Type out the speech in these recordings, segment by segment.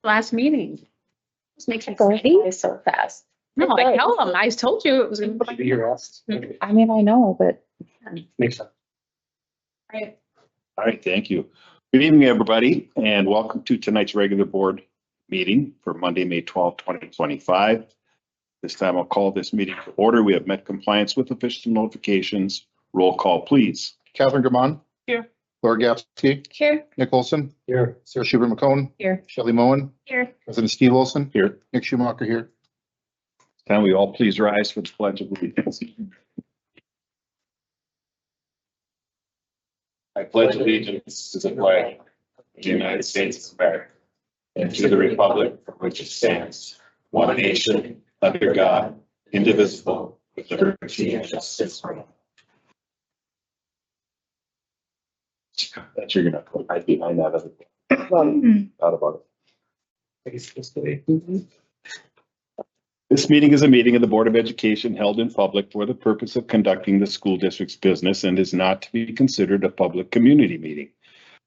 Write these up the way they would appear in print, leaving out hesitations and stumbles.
last meeting. This makes me Already? So fast. No, I tell them, I told you it was gonna Should be your rest. I mean, I know, but Makes sense. Right. All right, thank you. Good evening, everybody, and welcome to tonight's regular board meeting for Monday, May 12th, 2025. This time I'll call this meeting to order. We have met compliance with official notifications. Roll call, please. Catherine German. Here. Laura Gapsky. Here. Nick Olson. Here. Sarah Schubert McCone. Here. Shelley Moen. Here. President Steve Olson. Here. Nick Schumacher here. Can we all please rise for the pledge of allegiance? I pledge allegiance to the flag of the United States of America and to the republic for which it stands, one nation, under God, indivisible, with liberty and justice for all. That you're gonna hide behind that other. Thought about it. This meeting is a meeting of the Board of Education held in public for the purpose of conducting the school district's business and is not to be considered a public community meeting.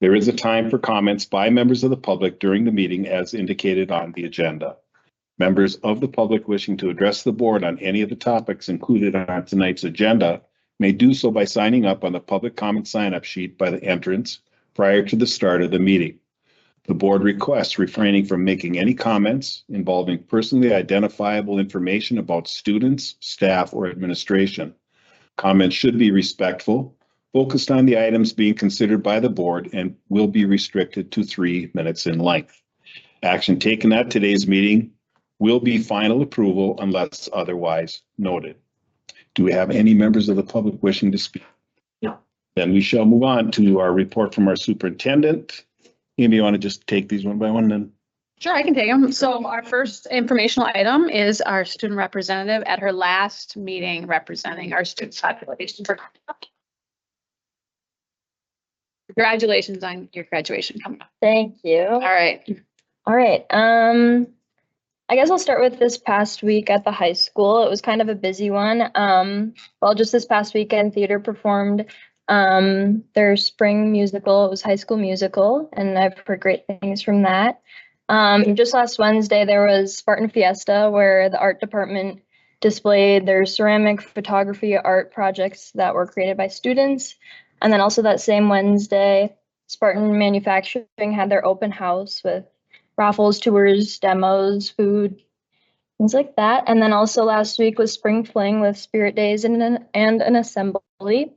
There is a time for comments by members of the public during the meeting as indicated on the agenda. Members of the public wishing to address the board on any of the topics included on tonight's agenda may do so by signing up on the public comment sign-up sheet by the entrance prior to the start of the meeting. The board requests refraining from making any comments involving personally identifiable information about students, staff, or administration. Comments should be respectful, focused on the items being considered by the board, and will be restricted to 3 minutes in length. Action taken at today's meeting will be final approval unless otherwise noted. Do we have any members of the public wishing to speak? No. Then we shall move on to our report from our superintendent. Amy, you want to just take these one by one then? Sure, I can take them. So our first informational item is our student representative at her last meeting representing our student population. Congratulations on your graduation coming up. thank you. All right. All right. I guess I'll start with this past week at the high school. It was kind of a busy one. Well, just this past weekend, theater performed their spring musical. It was High School Musical, and I've heard great things from that. Just last Wednesday, there was Spartan Fiesta, where the art department displayed their ceramic photography art projects that were created by students. And then also that same Wednesday, Spartan Manufacturing had their open house with raffles, tours, demos, food, things like that. And then also last week was Spring Fling with Spirit Days and an assembly.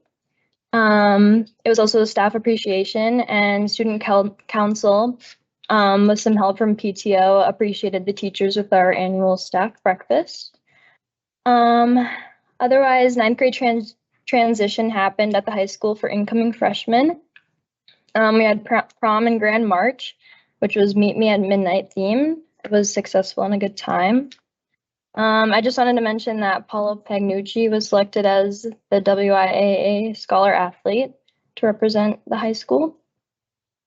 It was also staff appreciation and student council, with some help from PTO, appreciated the teachers with our annual staff breakfast. Otherwise, ninth grade transition happened at the high school for incoming freshmen. We had prom and grand march, which was Meet Me at Midnight theme. It was successful and a good time. I just wanted to mention that Paolo Pagnucci was selected as the WIAA Scholar Athlete to represent the high school.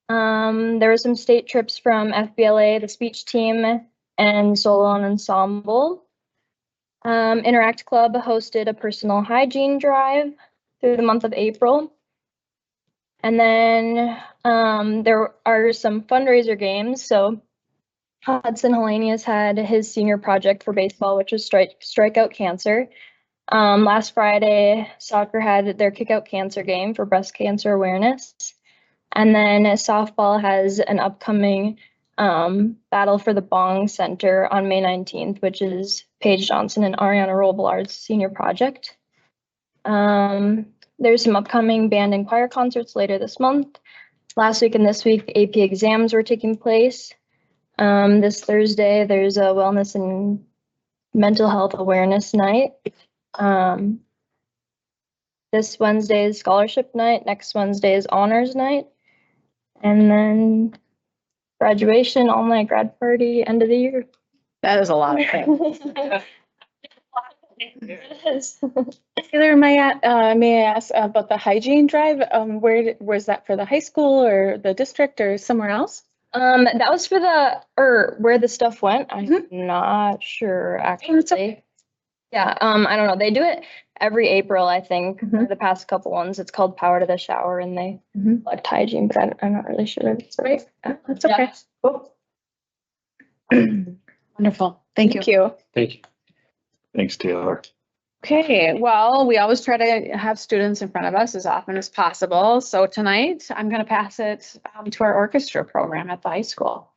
There were some state trips from FBLA, the speech team, and solo and ensemble. Interact Club hosted a personal hygiene drive through the month of April. And then there are some fundraiser games. So Hudson Hellenius had his senior project for baseball, which was Strike Out Cancer. Last Friday, soccer had their Kick Out Cancer game for breast cancer awareness. And then softball has an upcoming Battle for the Bong Center on May 19th, which is Paige Johnson and Ariana Robilard's senior project. There's some upcoming band and choir concerts later this month. Last week and this week, AP exams were taking place. This Thursday, there's a wellness and mental health awareness night. This Wednesday is scholarship night. Next Wednesday is honors night. And then graduation, all night grad party, end of the year. That is a lot of things. Yes. Taylor, may I ask about the hygiene drive? Where was that, for the high school or the district or somewhere else? That was for where the stuff went. I'm not sure actually. Yeah, I don't know. They do it every April, I think. For the past couple ones, it's called Power to the Shower, and they collect hygiene, but I'm not really sure. It's Right. That's okay. Cool. Wonderful. Thank you. Thank you. Thanks, Taylor. Okay, well, we always try to have students in front of us as often as possible. So tonight I'm going to pass it to our orchestra program at the high school.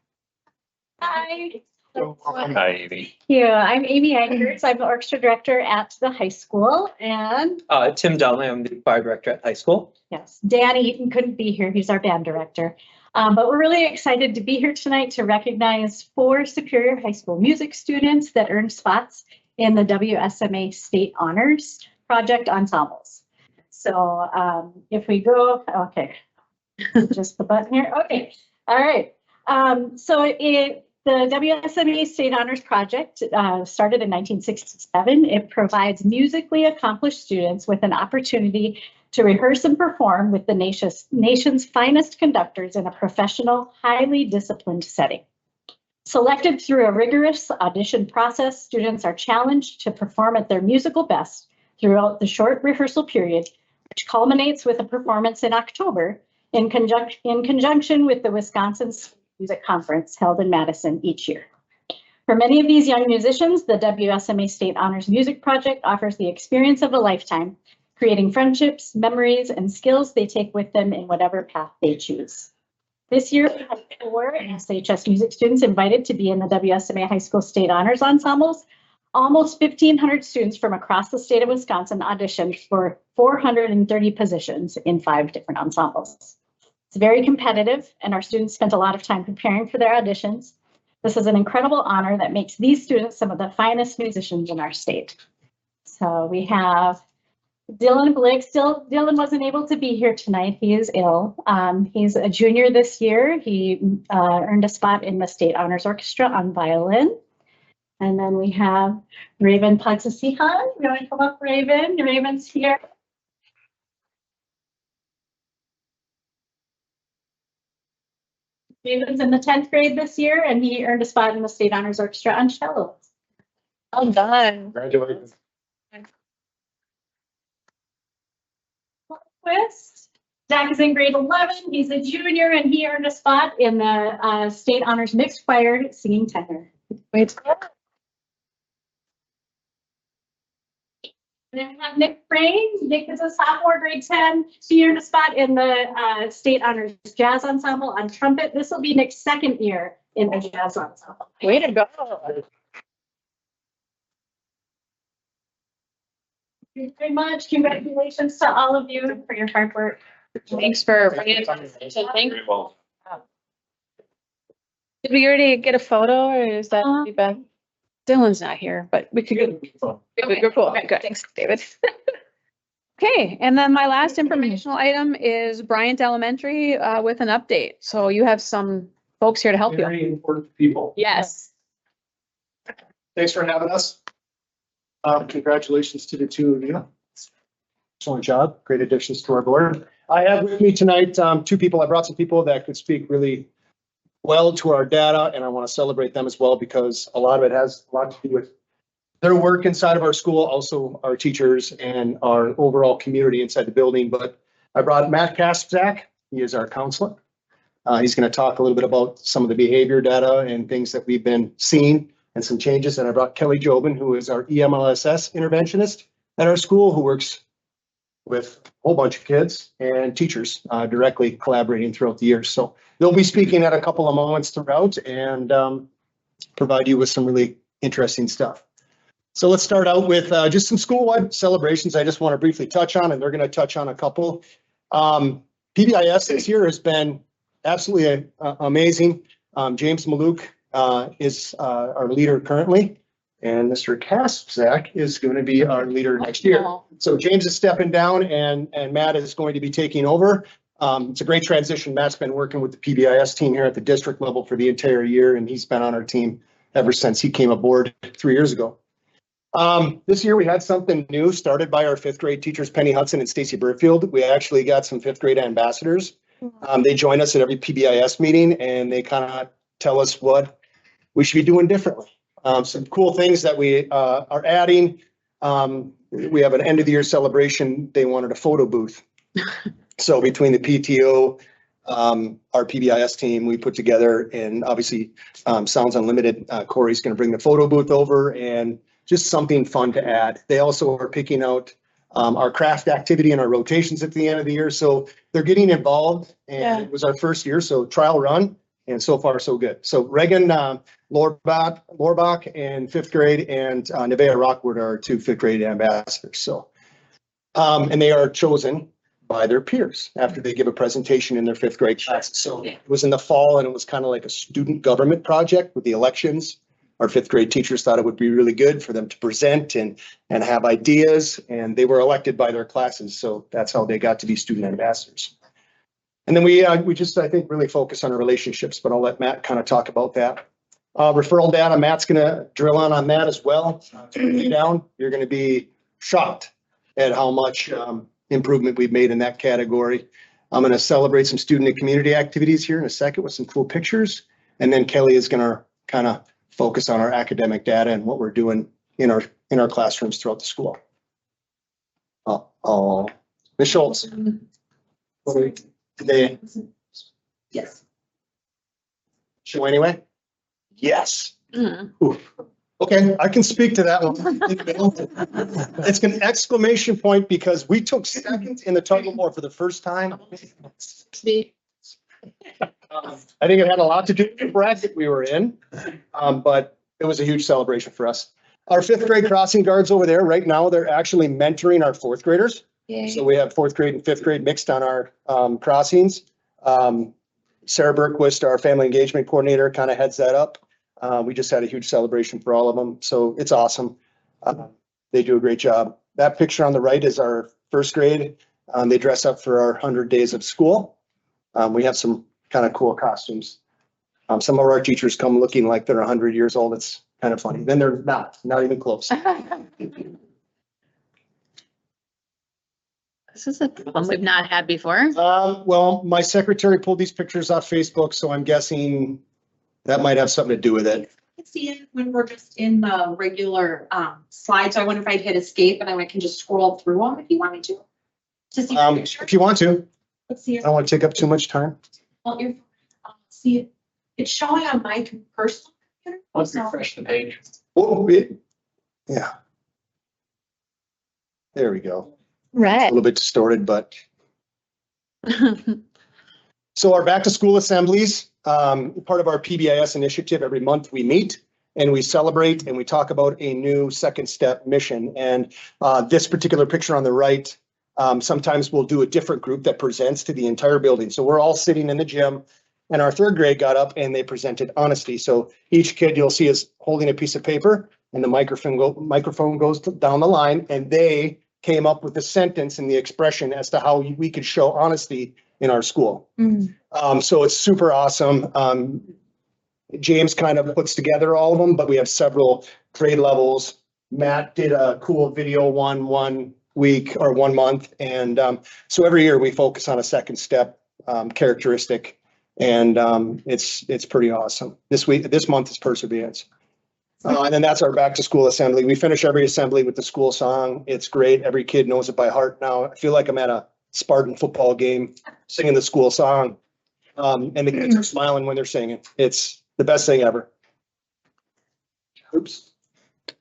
Hi. Hi, Amy. Yeah, I'm Amy Eggers. I'm the orchestra director at the high school, and Tim Donnelly, I'm the choir director at high school. yes, Dan Eaton couldn't be here. He's our band director. But we're really excited to be here tonight to recognize 4 Superior High School music students that earned spots in the WSMA State Honors Project ensembles. So if we go, okay, just the button here. Okay, all right. The WSMA State Honors Project started in 1967. It provides musically accomplished students with an opportunity to rehearse and perform with the nation's finest conductors in a professional, highly disciplined setting. Selected through a rigorous audition process, students are challenged to perform at their musical best throughout the short rehearsal period, which culminates with a performance in October in conjunction with the Wisconsin Music Conference held in Madison each year. For many of these young musicians, the WSMA State Honors Music Project offers the experience of a lifetime, creating friendships, memories, and skills they take with them in whatever path they choose. This year, we have 4 SHS music students invited to be in the WSMA High School State Honors Ensembles. Almost 1,500 students from across the state of Wisconsin auditioned for 430 positions in 5 different ensembles. It's very competitive, and our students spent a lot of time preparing for their auditions. This is an incredible honor that makes these students some of the finest musicians in our state. So we have Dylan Blake. Dylan wasn't able to be here tonight. He is ill. He's a junior this year. He earned a spot in the State Honors Orchestra on violin. And then we have Raven Pagsasihan. You want to come up, Raven? Raven's here. Raven's in the 10th grade this year, and he earned a spot in the State Honors Orchestra on cello. Well done. Congratulations. Twist. Zach is in grade 11. He's a junior, and he earned a spot in the State Honors Mixed Choir singing tenor. Wait. And then we have Nick Frayne. Nick is a sophomore, grade 10. He earned a spot in the State Honors Jazz Ensemble on trumpet. This will be Nick's 2nd year in the Jazz Ensemble. Way to go. Thank you very much. Congratulations to all of you for your hard work. Thanks for bringing it to us. Thank Very well. Did we already get a photo, or is that Uh, been? Dylan's not here, but we could get. You're cool. Okay, good. Thanks, David. Okay, and then my last informational item is Bryant Elementary with an update. So you have some folks here to help you. Very important people. Yes. Thanks for having us. Congratulations to the 2 of you. Excellent job. Great additions to our board. I have with me tonight 2 people. I brought some people that could speak really well to our data, and I want to celebrate them as well because a lot of it has a lot to do with their work inside of our school, also our teachers and our overall community inside the building. But I brought Matt Kaspzak. He is our counselor. He's going to talk a little bit about some of the behavior data and things that we've been seeing and some changes. And I brought Kelly Jobin, who is our EMLSS interventionist at our school, who works with a whole bunch of kids and teachers directly collaborating throughout the year. So they'll be speaking at a couple of moments throughout and provide you with some really interesting stuff. So let's start out with just some school-wide celebrations I just want to briefly touch on, and they're going to touch on a couple. PBIS this year has been absolutely amazing. James Maluk is our leader currently, and Mr. Kaspzak is going to be our leader next year. So James is stepping down, and Matt is going to be taking over. It's a great transition. Matt's been working with the PBIS team here at the district level for the entire year, and he's been on our team ever since he came aboard 3 years ago. This year we had something new started by our 5th grade teachers, Penny Hudson and Stacy Burfield. We actually got some 5th grade ambassadors. They join us at every PBIS meeting, and they kind of tell us what we should be doing differently. Some cool things that we are adding. We have an end of the year celebration. They wanted a photo booth. So between the PTO, our PBIS team, we put together, and obviously Sounds Unlimited, Corey's going to bring the photo booth over and just something fun to add. They also are picking out our craft activity and our rotations at the end of the year. So they're getting involved, and Yeah. it was our first year, so trial run, and so far so good. So Reagan Lorbach in 5th grade and Nevaeh Rockwood are 2 5th grade ambassadors. So, and they are chosen by their peers after they give a presentation in their 5th grade class. So it was in the fall, and it was kind of like a student government project with the elections. Our 5th grade teachers thought it would be really good for them to present and have ideas, and they were elected by their classes. So that's how they got to be student ambassadors. And then we just, I think, really focus on our relationships, but I'll let Matt kind of talk about that. Referral data, Matt's going to drill on that as well. You're going to be shocked at how much improvement we've made in that category. I'm going to celebrate some student and community activities here in a second with some cool pictures. And then Kelly is going to kind of focus on our academic data and what we're doing in our classrooms throughout the school. Ms. Schultz. Today. Yes. Show anyway? Yes. Mhm. Oof. Okay, I can speak to that one. It's an exclamation point because we took second in the tug of war for the first time. I think it had a lot to do with the bracket we were in, but it was a huge celebration for us. Our 5th grade crossing guards over there, right now, they're actually mentoring our 4th graders. So we have 4th grade and 5th grade mixed on our crossings. Sarah Berquist, our family engagement coordinator, kind of heads that up. We just had a huge celebration for all of them. So it's awesome. They do a great job. That picture on the right is our 1st grade. They dress up for our 100 days of school. We have some kind of cool costumes. Some of our teachers come looking like they're 100 years old. It's kind of funny. Then they're not even close. This is a one we've not had before. Well, my secretary pulled these pictures off Facebook, so I'm guessing that might have something to do with it. I can see it when we're just in the regular slides. So I wonder if I'd hit escape and then I can just scroll through them if you want me to. To see the picture. If you want to, Let's see I it. don't want to take up too much time. Well, you're, see it. It's showing on my personal computer. Let's So- refresh the page. Oh, yeah. There we go. A Right. little bit distorted, but. So our back to school assemblies, part of our PBIS initiative, every month we meet and we celebrate and we talk about a new second step mission. And this particular picture on the right, sometimes we'll do a different group that presents to the entire building. So we're all sitting in the gym and our 3rd grade got up and they presented honesty. So each kid you'll see is holding a piece of paper and the microphone goes down the line, and they came up with the sentence and the expression as to how we could show honesty in our school. So it's super awesome. James kind of puts together all of them, but we have several grade levels. Matt did a cool video one week or 1 month. And so every year we focus on a second step characteristic, and it's pretty awesome. This month is perseverance. And then that's our back to school assembly. We finish every assembly with the school song. It's great. Every kid knows it by heart now. I feel like I'm at a Spartan football game singing the school song. And the kids are smiling when they're singing. It's the best thing ever. Oops.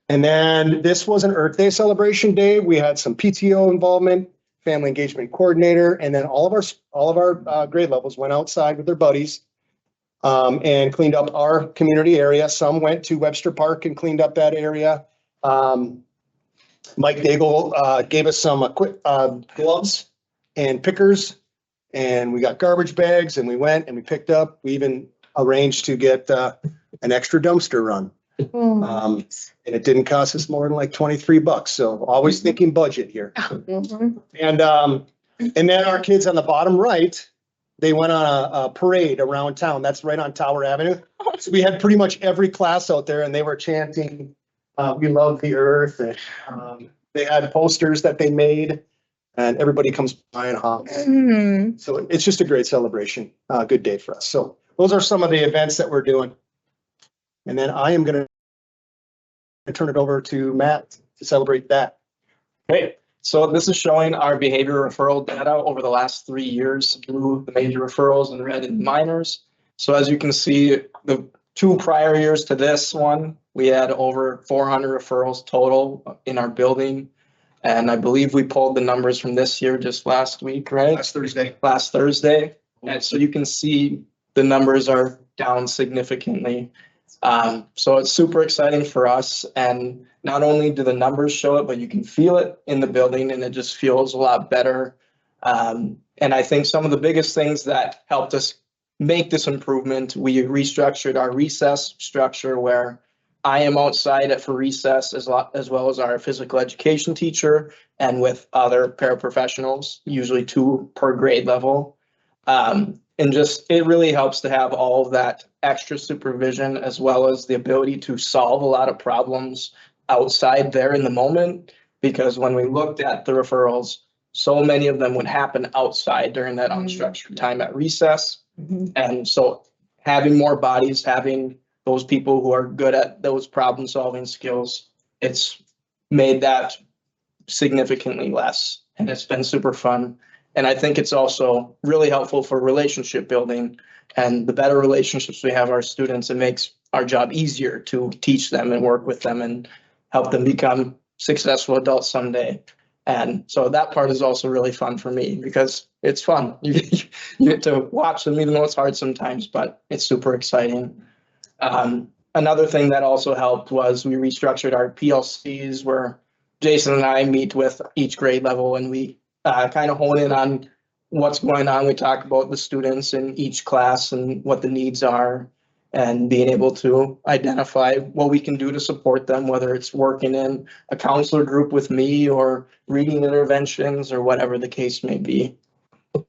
And then this was an Earth Day celebration day. We had some PTO involvement, family engagement coordinator, and then all of our grade levels went outside with their buddies and cleaned up our community area. Some went to Webster Park and cleaned up that area. Mike Daigle gave us some gloves and pickers, and we got garbage bags, and we went and we picked up. We even arranged to get an extra dumpster run. And it didn't cost us more than like $23. So always thinking budget here. And then our kids on the bottom right, they went on a parade around town. That's right on Tower Avenue. So we had pretty much every class out there, and they were chanting, "We love the earth." And they had posters that they made, and everybody comes by and honks. So it's just a great celebration. Good day for us. So those are some of the events that we're doing. And then I am going to turn it over to Matt to celebrate that. Hey, So this is showing our behavior referral data over the last 3 years, blue, the major referrals, and red, and minors. So as you can see, the 2 prior years to this one, we had over 400 referrals total in our building. And I believe we pulled the numbers from this year just last week, right? Last Thursday. Last Thursday. And so you can see the numbers are down significantly. So it's super exciting for us. And not only do the numbers show it, but you can feel it in the building, and it just feels a lot better. And I think some of the biggest things that helped us make this improvement, we restructured our recess structure where I am outside for recess as well as our physical education teacher and with other paraprofessionals, usually 2 per grade level. And just, it really helps to have all of that extra supervision as well as the ability to solve a lot of problems outside there in the moment. Because when we looked at the referrals, so many of them would happen outside during that unstructured time at recess. And so having more bodies, having those people who are good at those problem solving skills, it's made that significantly less. And it's been super fun. And I think it's also really helpful for relationship building, and the better relationships we have with our students, it makes our job easier to teach them and work with them and help them become successful adults someday. And so that part is also really fun for me because it's fun. You get to watch them, even though it's hard sometimes, but it's super exciting. Another thing that also helped was we restructured our PLCs where Jason and I meet with each grade level, and we kind of hone in on what's going on. We talk about the students in each class and what the needs are, and being able to identify what we can do to support them, whether it's working in a counselor group with me or reading interventions or whatever the case may be. Okay,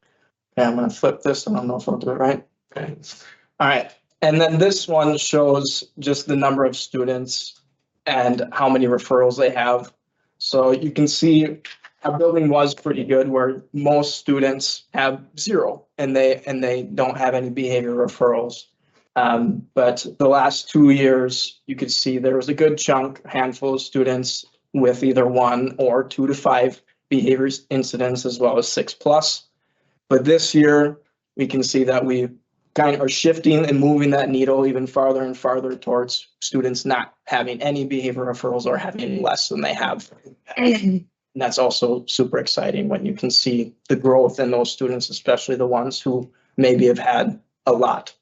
I'm going to flip this. I don't know if I'll do it right. Okay. All right. And then this one shows just the number of students and how many referrals they have. So you can see our building was pretty good where most students have 0 and they don't have any behavior referrals. But the last 2 years, you could see there was a good chunk, a handful of students with either 1 or 2 to 5 behavior incidents, as well as 6+. But this year, we can see that we kind of are shifting and moving that needle even farther and farther towards students not having any behavior referrals or having less than they have. And that's also super exciting when you can see the growth in those students, especially the ones who maybe have had a lot.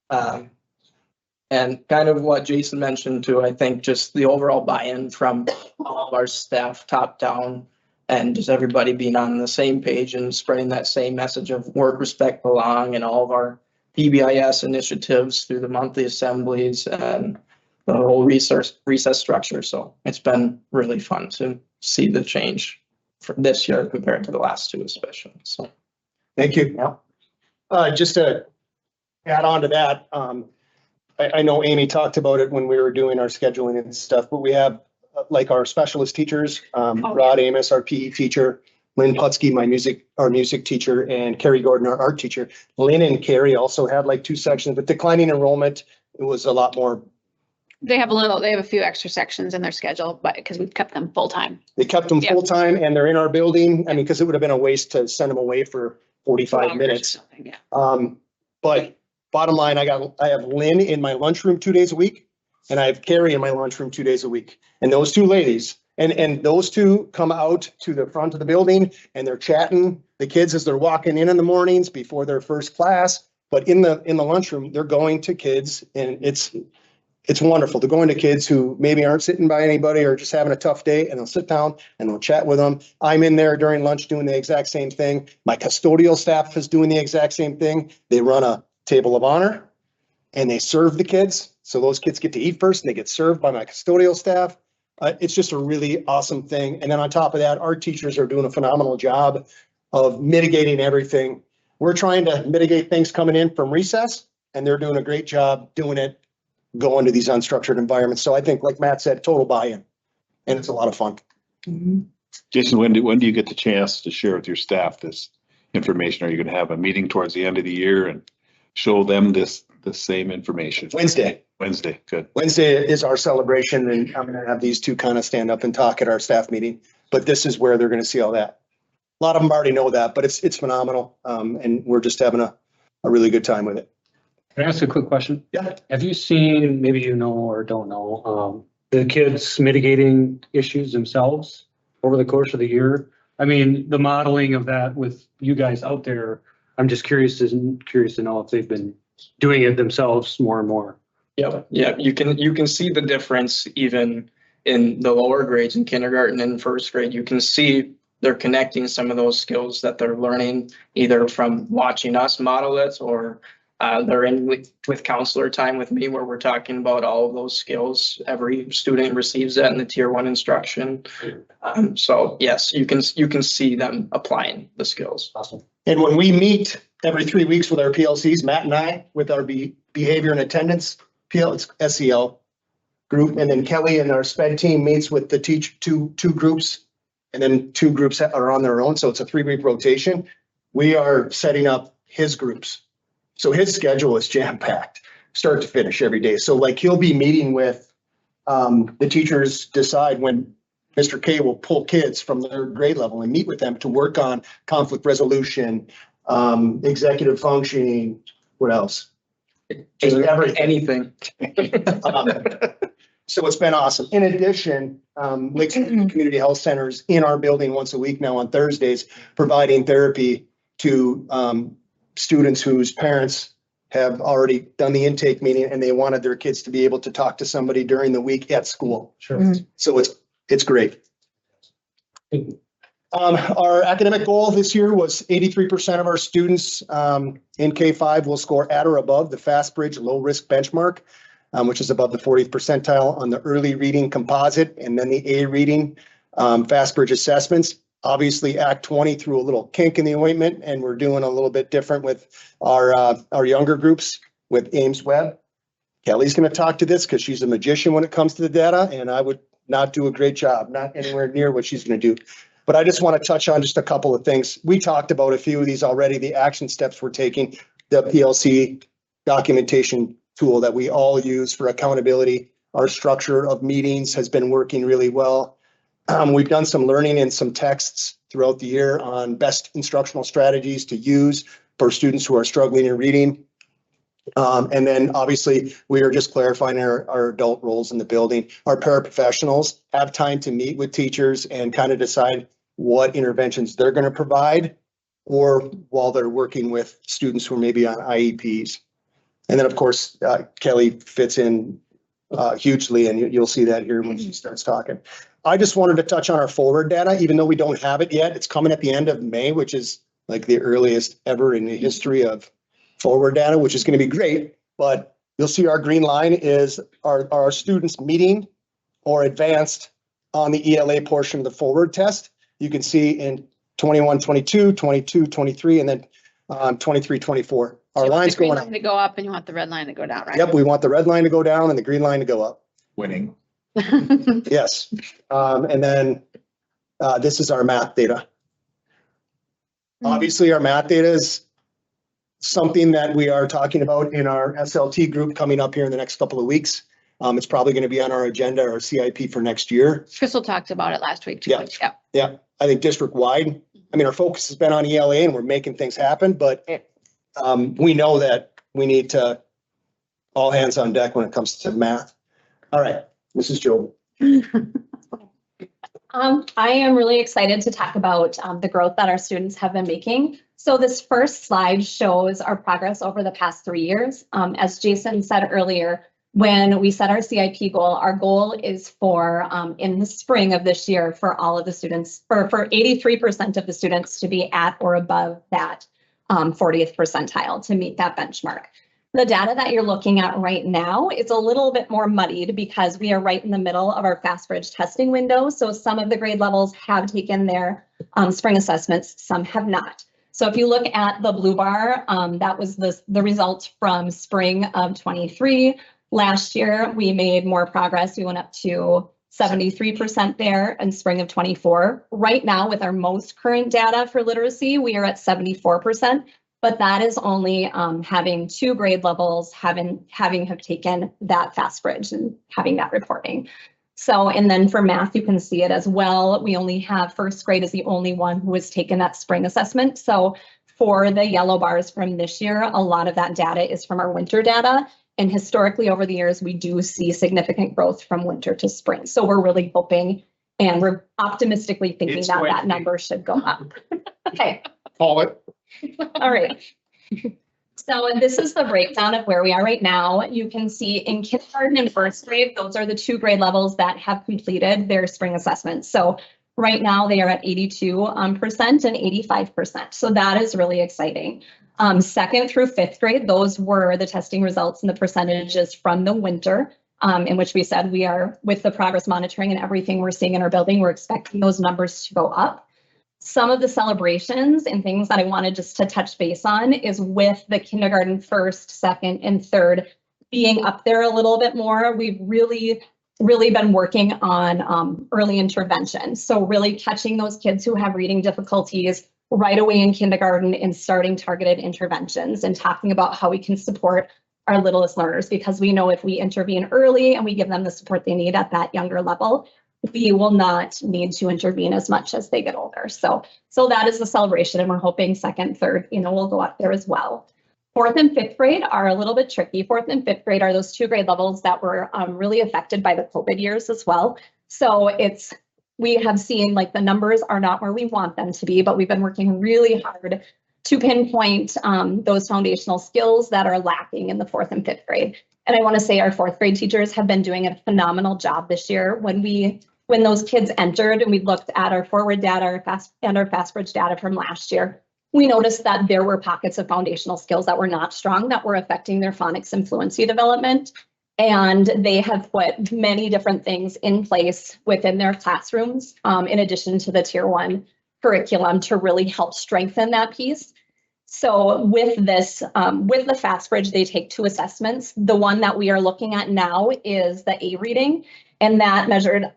And kind of what Jason mentioned too, I think just the overall buy-in from all of our staff, top down, and just everybody being on the same page and spreading that same message of work, respect, belong, and all of our PBIS initiatives through the monthly assemblies and the whole recess structure. So it's been really fun to see the change for this year compared to the last 2 especially. So Thank you. Yeah. Just to add on to that, I know Amy talked about it when we were doing our scheduling and stuff, but we have like our specialist teachers, Rod Amos, our PE teacher, Lynn Putsky, our music teacher, and Carrie Gordon, our art teacher. Lynn and Carrie also had like 2 sections, but declining enrollment, it was a lot more. They have a few extra sections in their schedule, but because we've kept them full-time. They kept them Yeah. full-time and they're in our building. I mean, because it would have been a waste to send them away for 45 minutes. Yeah. But bottom line, I have Lynn in my lunchroom 2 days a week, and I have Carrie in my lunchroom 2 days a week. And those 2 ladies, and those 2 come out to the front of the building and they're chatting the kids as they're walking in the mornings before their first class. But in the lunchroom, they're going to kids, and it's wonderful. They're going to kids who maybe aren't sitting by anybody or just having a tough day, and they'll sit down and they'll chat with them. I'm in there during lunch doing the exact same thing. My custodial staff is doing the exact same thing. They run a table of honor and they serve the kids. So those kids get to eat first and they get served by my custodial staff. It's just a really awesome thing. And then on top of that, our teachers are doing a phenomenal job of mitigating everything. We're trying to mitigate things coming in from recess, and they're doing a great job doing it, going to these unstructured environments. So I think, like Matt said, total buy-in, and it's a lot of fun. Jason, when do you get the chance to share with your staff this information? Are you going to have a meeting towards the end of the year and show them the same information? Wednesday. Wednesday, good. Wednesday is our celebration, and I'm going to have these 2 kind of stand up and talk at our staff meeting. but this is where they're going to see all that. A lot of them already know that, but it's phenomenal. And we're just having a really good time with it. Can I ask a quick question? Yeah. Have you seen, maybe you know or don't know, the kids mitigating issues themselves over the course of the year? I mean, the modeling of that with you guys out there, I'm just curious to know if they've been doing it themselves more and more. Yeah, you can see the difference even in the lower grades in kindergarten and first grade. You can see they're connecting some of those skills that they're learning either from watching us model it, or they're in with counselor time with me where we're talking about all of those skills. Every student receives that in the tier 1 instruction. So yes, you can see them applying the skills. Awesome. And when we meet every 3 weeks with our PLCs, Matt and I, with our behavior and attendance SEL group, and then Kelly and our SPED team meets with the two groups, and then 2 groups are on their own. So it's a 3-week rotation. We are setting up his groups. So his schedule is jam-packed, start to finish every day. So like he'll be meeting with the teachers, decide when Mr. K will pull kids from their grade level and meet with them to work on conflict resolution, executive functioning, what else? Just Anything. So it's been awesome. In addition, Lakes Community Health Centers in our building once a week now on Thursdays, providing therapy to students whose parents have already done the intake meeting and they wanted their kids to be able to talk to somebody during the week at school. Sure. So it's great. Our academic goal this year was 83% of our students in K-5 will score at or above the FastBridge low risk benchmark, which is above the 40th percentile on the early reading composite and then the A reading FastBridge assessments. Obviously, Act 20 threw a little kink in the ointment, and we're doing a little bit different with our younger groups with Ames Web. Kelly's going to talk to this because she's a magician when it comes to the data, and I would not do a great job, not anywhere near what she's going to do. But I just want to touch on just a couple of things. We talked about a few of these already, the action steps we're taking, the PLC documentation tool that we all use for accountability. Our structure of meetings has been working really well. We've done some learning and some texts throughout the year on best instructional strategies to use for students who are struggling in reading. And then obviously we are just clarifying our adult roles in the building. Our paraprofessionals have time to meet with teachers and kind of decide what interventions they're going to provide, or while they're working with students who are maybe on IEPs. And then of course, Kelly fits in hugely, and you'll see that here when she starts talking. I just wanted to touch on our forward data, even though we don't have it yet. It's coming at the end of May, which is like the earliest ever in the history of forward data, which is going to be great. But you'll see our green line is our students meeting or advanced on the ELA portion of the forward test. You can see in 21, 22, 22, 23, and then 23, 24. Our line's going up. To go up, and you want the red line to go down, right? Yep, we want the red line to go down and the green line to go up. Winning. Yes. And then this is our math data. Obviously, our math data is something that we are talking about in our SLT group coming up here in the next couple of weeks. It's probably going to be on our agenda or CIP for next year. Crystal talked about it last week too. Yeah. Yeah. I think district wide, I mean, our focus has been on ELA and we're making things happen, but we know that we need to all hands on deck when it comes to math. All right, Mrs. Job. I am really excited to talk about the growth that our students have been making. So this first slide shows our progress over the past 3 years. As Jason said earlier, when we set our CIP goal, our goal is for in the spring of this year for all of the students, for 83% of the students to be at or above that 40th percentile to meet that benchmark. The data that you're looking at right now is a little bit more muddied because we are right in the middle of our FastBridge testing window. So some of the grade levels have taken their spring assessments, some have not. So if you look at the blue bar, that was the result from spring of 23. Last year, we made more progress. We went up to 73% there in spring of 24. Right now, with our most current data for literacy, we are at 74%, but that is only having 2 grade levels having have taken that FastBridge and having that reporting. So, and then for math, you can see it as well. We only have first grade is the only one who has taken that spring assessment. So for the yellow bars from this year, a lot of that data is from our winter data. And historically over the years, we do see significant growth from winter to spring. So we're really hoping and we're optimistically thinking that that number should go up. Okay. Call it. All right. So this is the breakdown of where we are right now. You can see in kindergarten and first grade, those are the 2 grade levels that have completed their spring assessments. So right now they are at 82% and 85%. So that is really exciting. Second through 5th grade, those were the testing results and the percentages from the winter, in which we said we are, with the progress monitoring and everything we're seeing in our building, we're expecting those numbers to go up. Some of the celebrations and things that I wanted just to touch base on is with the kindergarten 1st, 2nd, and 3rd being up there a little bit more. We've really been working on early intervention. So really catching those kids who have reading difficulties right away in kindergarten and starting targeted interventions and talking about how we can support our littlest learners, because we know if we intervene early and we give them the support they need at that younger level, we will not need to intervene as much as they get older. So that is the celebration, and we're hoping 2nd, 3rd, will go up there as well. 4th and 5th grade are a little bit tricky. 4th and 5th grade are those 2 grade levels that were really affected by the COVID years as well. So we have seen like the numbers are not where we want them to be, but we've been working really hard to pinpoint those foundational skills that are lacking in the 4th and 5th grade. And I want to say our 4th grade teachers have been doing a phenomenal job this year. When those kids entered and we looked at our forward data our fast bridge data from last year, we noticed that there were pockets of foundational skills that were not strong, that were affecting their phonics and fluency development. And they have put many different things in place within their classrooms, in addition to the Tier 1 curriculum, to really help strengthen that piece. So with this, with the fast bridge, they take 2 assessments. The one that we are looking at now is the A reading, and that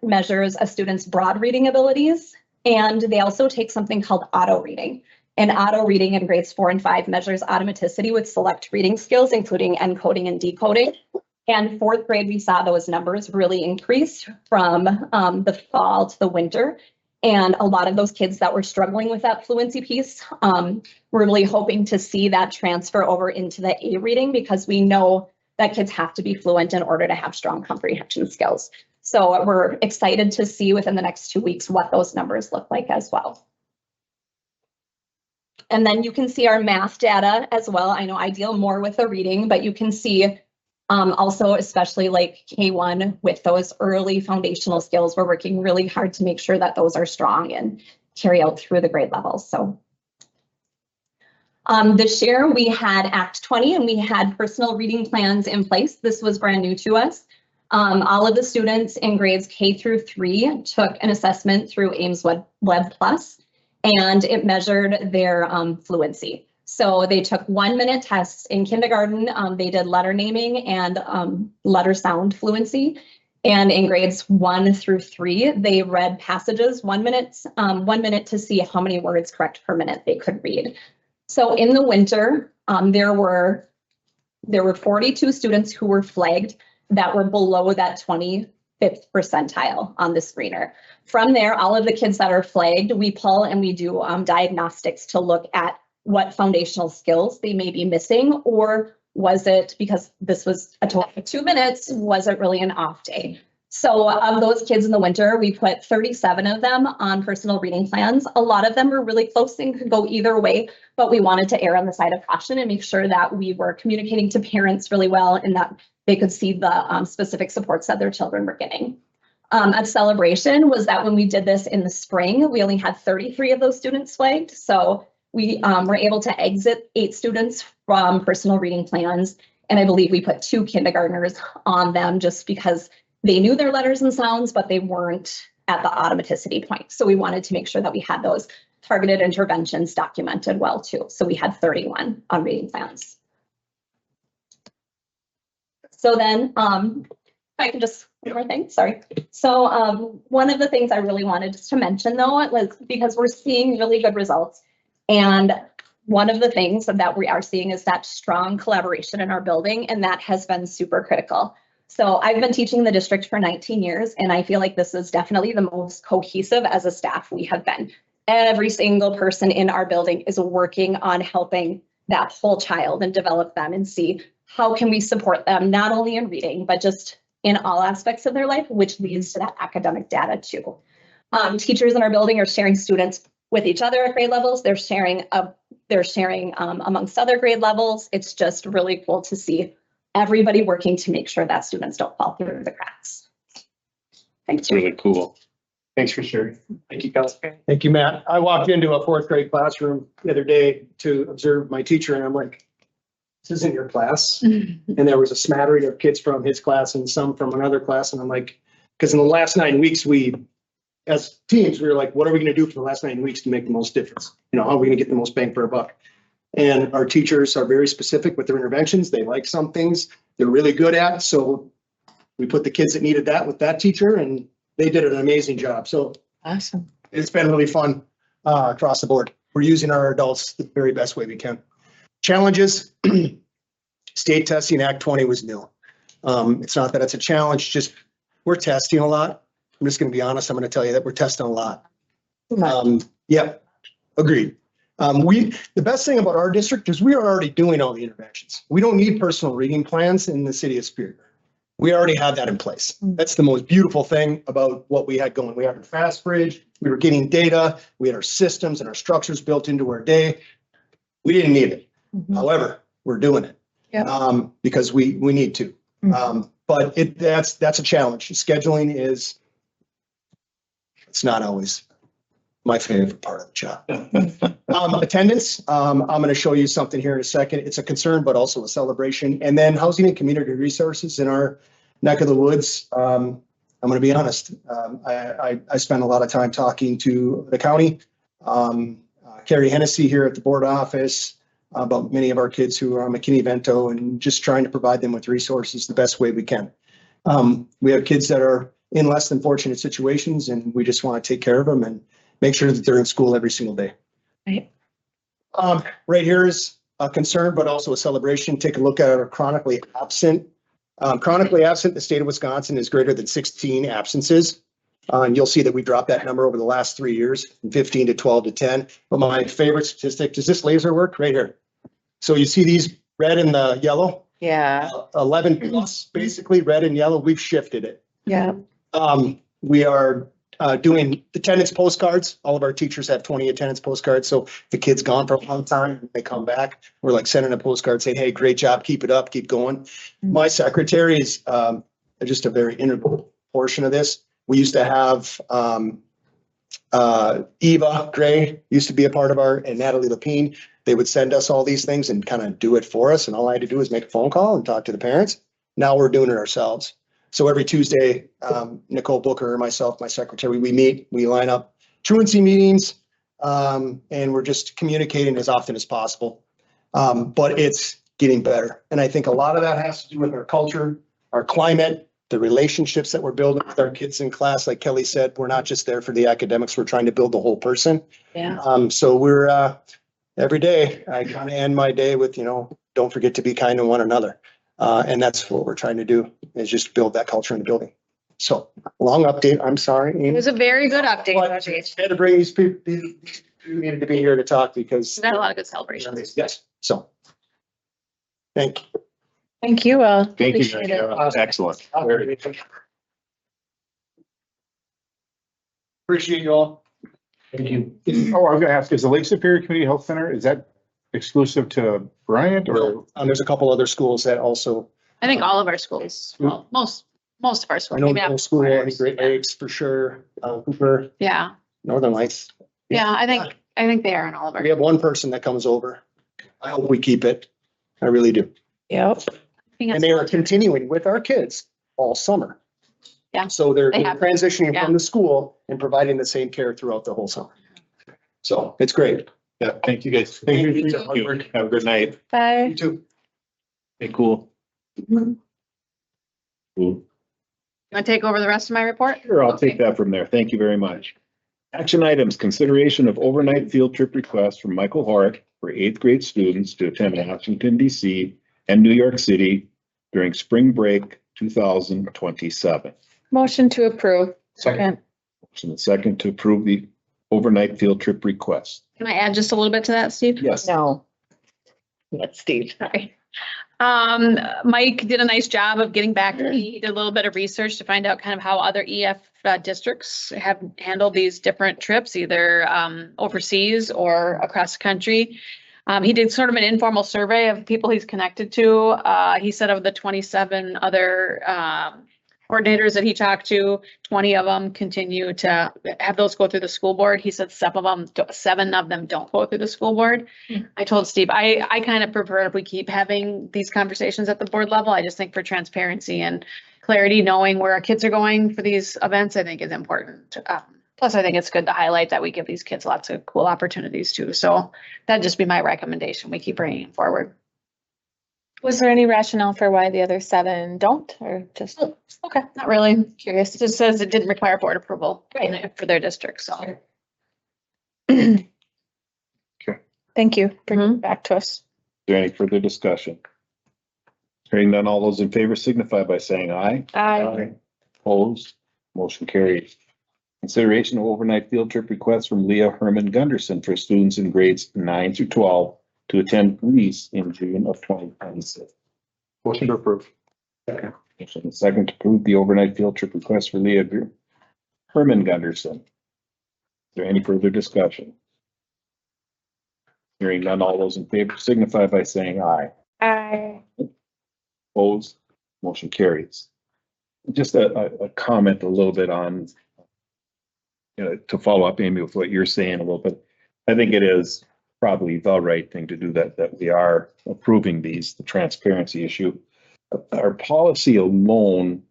measures a student's broad reading abilities. And they also take something called auto reading. And auto reading in grades 4 and 5 measures automaticity with select reading skills, including encoding and decoding. And 4th grade, we saw those numbers really increase from the fall to the winter. And a lot of those kids that were struggling with that fluency piece, we're really hoping to see that transfer over into the A reading, because we know that kids have to be fluent in order to have strong comprehension skills. So we're excited to see within the next 2 weeks what those numbers look like as well. And then you can see our math data as well. I know I deal more with the reading, but you can see also, especially like K1 with those early foundational skills, we're working really hard to make sure that those are strong and carry out through the grade levels. So this year we had Act 20 and we had personal reading plans in place. This was brand new to us. All of the students in grades K through 3 took an assessment through Ames Web Plus, and it measured their fluency. So they took 1-minute tests in kindergarten. They did letter naming and letter sound fluency. And in grades 1 through 3, they read passages 1 minute to see how many words correct per minute they could read. So in the winter, there were 42 students who were flagged that were below that 25th percentile on the screener. From there, all of the kids that are flagged, we pull and we do diagnostics to look at what foundational skills they may be missing, or was it, because this was a total of 2 minutes, was it really an off day? So of those kids in the winter, we put 37 of them on personal reading plans. A lot of them were really close and could go either way, but we wanted to err on the side of caution and make sure that we were communicating to parents really well and that they could see the specific supports that their children were getting. A celebration was that when we did this in the spring, we only had 33 of those students flagged. So we were able to exit 8 students from personal reading plans. And I believe we put 2 kindergartners on them just because they knew their letters and sounds, but they weren't at the automaticity point. So we wanted to make sure that we had those targeted interventions documented well too. So we had 31 on reading plans. So then, if I can just, one more thing, sorry. So one of the things I really wanted just to mention though, was because we're seeing really good results. And one of the things that we are seeing is that strong collaboration in our building, and that has been super critical. So I've been teaching the district for 19 years, and I feel like this is definitely the most cohesive as a staff we have been. Every single person in our building is working on helping that whole child and develop them and see how can we support them, not only in reading, but just in all aspects of their life, which leads to that academic data too. Teachers in our building are sharing students with each other at grade levels. They're sharing amongst other grade levels. It's just really cool to see everybody working to make sure that students don't fall through the cracks. It's really cool. Thanks for sharing. Thank you, Kelsey. Thank you, Matt. I walked into a fourth grade classroom the other day to observe my teacher, and I'm like, this isn't your class. And there was a smattering of kids from his class and some from another class. And I'm like, because in the last 9 weeks, as teams, we were like, what are we going to do for the last 9 weeks to make the most difference? You know, how are we going to get the most bang for our buck? And our teachers are very specific with their interventions. They like some things they're really good at. So we put the kids that needed that with that teacher, and they did an amazing job. So Awesome. it's been really fun across the board. We're using our adults the very best way we can. Challenges, state testing Act 20 was new. It's not that it's a challenge, just we're testing a lot. I'm just going to be honest. I'm going to tell you that we're testing a lot. Yep, agreed. The best thing about our district is we are already doing all the interventions. We don't need personal reading plans in the city of Superior. We already have that in place. That's the most beautiful thing about what we had going. We had a fast bridge. We were getting data. We had our systems and our structures built into our day. We didn't need it. However, we're doing it because we need to. But that's a challenge. Scheduling it's not always my favorite part of the job. Attendance, I'm going to show you something here in a second. It's a concern, but also a celebration. And then housing and community resources in our neck of the woods. I'm going to be honest. I spent a lot of time talking to the county, Carrie Hennessy here at the board office, about many of our kids who are on McKinney-Vento, and just trying to provide them with resources the best way we can. We have kids that are in less than fortunate situations, and we just want to take care of them and make sure that they're in school every single day. Right. Right here is a concern, but also a celebration. Take a look at our chronically absent. Chronically absent, the state of Wisconsin is greater than 16 absences. And you'll see that we dropped that number over the last 3 years, from 15 to 12 to 10. But my favorite statistic, does this laser work? Right here. So you see these red and the yellow? Yeah. 11 plus, basically red and yellow. We've shifted it. Yeah. We are doing attendance postcards. All of our teachers have 20 attendance postcards. So if the kid's gone for a long time, they come back. We're like sending a postcard saying, hey, great job, keep it up, keep going. My secretary is just a very integral portion of this. We used to have Eva Gray used to be a part of and Natalie Lapine. They would send us all these things and kind of do it for us. And all I had to do was make a phone call and talk to the parents. Now we're doing it ourselves. So every Tuesday, Nicole Booker, myself, my secretary, we meet, we line up truancy meetings, and we're just communicating as often as possible. But it's getting better. And I think a lot of that has to do with our culture, our climate, the relationships that we're building with our kids in class. Like Kelly said, we're not just there for the academics, we're trying to build the whole person. Yeah. So we're, every day, I kind of end my day with, don't forget to be kind to one another. And that's what we're trying to do, is just build that culture in the building. So long update. I'm sorry, Amy. It was a very good update. But I had to bring these people, who needed to be here to talk because. We've had a lot of good celebrations. Yes. So. Thank you. Thank you. Thank you. Appreciate it. Excellent. Appreciate you all. Thank you. Oh, I was gonna ask, is the Lake Superior Community Health Center, is that exclusive to Bryant or? There's a couple other schools that also. I think all of our schools, well, most of our I schools. know maybe not middle school, I think ours. Great Lakes for sure, Cooper, Yeah, Northern Lights. yeah, I think they are in all of our. We have one person that comes over. I hope we keep it. I really do. Yep. And they are continuing with our kids all summer. Yeah, So they're they have. transitioning Yeah. from the school and providing the same care throughout the whole summer. So it's great. Yeah, thank you guys. Thank you for your hard work. Have a good night. Bye. You too. Hey, cool. Cool. You want to take over the rest of my report? Sure, I'll take that from there. Thank you very much. Action items, consideration of overnight field trip request from Michael Hart for 8th grade students to attend Washington DC and New York City during spring break 2027. Motion to approve. Second. Motion and second to approve the overnight field trip request. Can I add just a little bit to that, Steve? Yes. No. That's Steve, sorry. Mike did a nice job of getting back to me. He did a little bit of research to find out kind of how other EF districts have handled these different trips, either overseas or across the country. He did sort of an informal survey of people he's connected to. He said of the 27 other coordinators that he talked to, 20 of them continue to have those go through the school board. He said 7 of them don't go through the school board. I told Steve, I kind of prefer if we keep having these conversations at the board level. I just think for transparency and clarity, knowing where our kids are going for these events, I think is important. Plus, I think it's good to highlight that we give these kids lots of cool opportunities too. So that'd just be my recommendation. We keep bringing it forward. Was there any rationale for why the other 7 don't, or just? Okay, not really. Curious. It just says it didn't require board approval for their district, so. Okay. Thank you. Bring it back to us. Is there any further discussion? Hearing none, all those in favor signify by saying aye. Aye. Opposed, motion carries. Consideration of overnight field trip requests from Leah Herman Gunderson for students in grades 9 through 12 to attend Greece in June of 2026. Motion to approve. Motion and second to approve the overnight field trip request for Leah Herman Gunderson. Is there any further discussion? Hearing none, all those in favor signify by saying aye. Aye. Opposed, motion carries. Just a comment a little bit on, to follow up, Amy, with what you're saying a little bit. I think it is probably the right thing to do that we are approving the transparency issue. Our policy alone,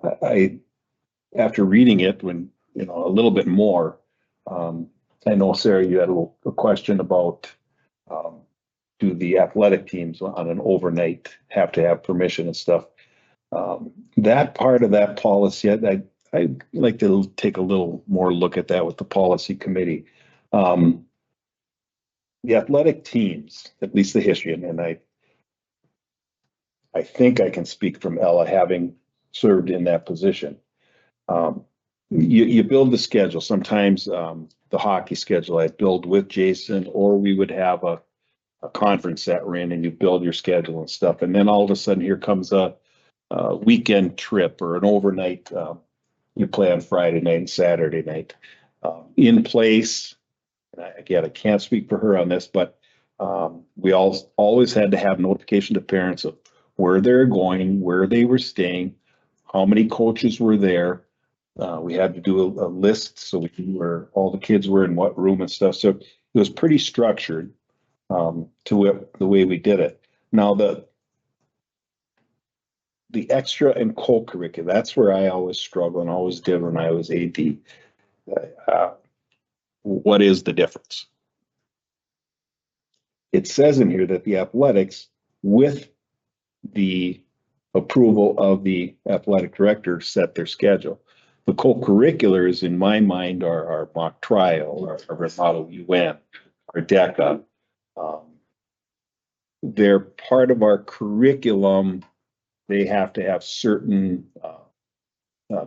after reading it a little bit more, I know, Sarah, you had a question about, do the athletic teams on an overnight have to have permission and stuff? That part of that policy, I'd like to take a little more look at that with the policy committee. The athletic teams, at least the history, and I think I can speak from Ella, having served in that position. You build the schedule. Sometimes the hockey schedule I build with Jason, or we would have a conference that we're in, and you build your schedule and stuff. And then all of a sudden, here comes a weekend trip or an overnight. You play on Friday night and Saturday night. In place, again, I can't speak for her on this, but we always had to have notification to parents of where they're going, where they were staying, how many coaches were there. We had to do a list so we knew where all the kids were in what room and stuff. So it was pretty structured to the way we did it. Now the extra and co-curricular, that's where I always struggle and always did when I was AD. What is the difference? It says in here that the athletics, with the approval of the athletic director, set their schedule. The co-curriculars, in my mind, are our mock trial, our model UN, our DECA. They're part of our curriculum. They have to have certain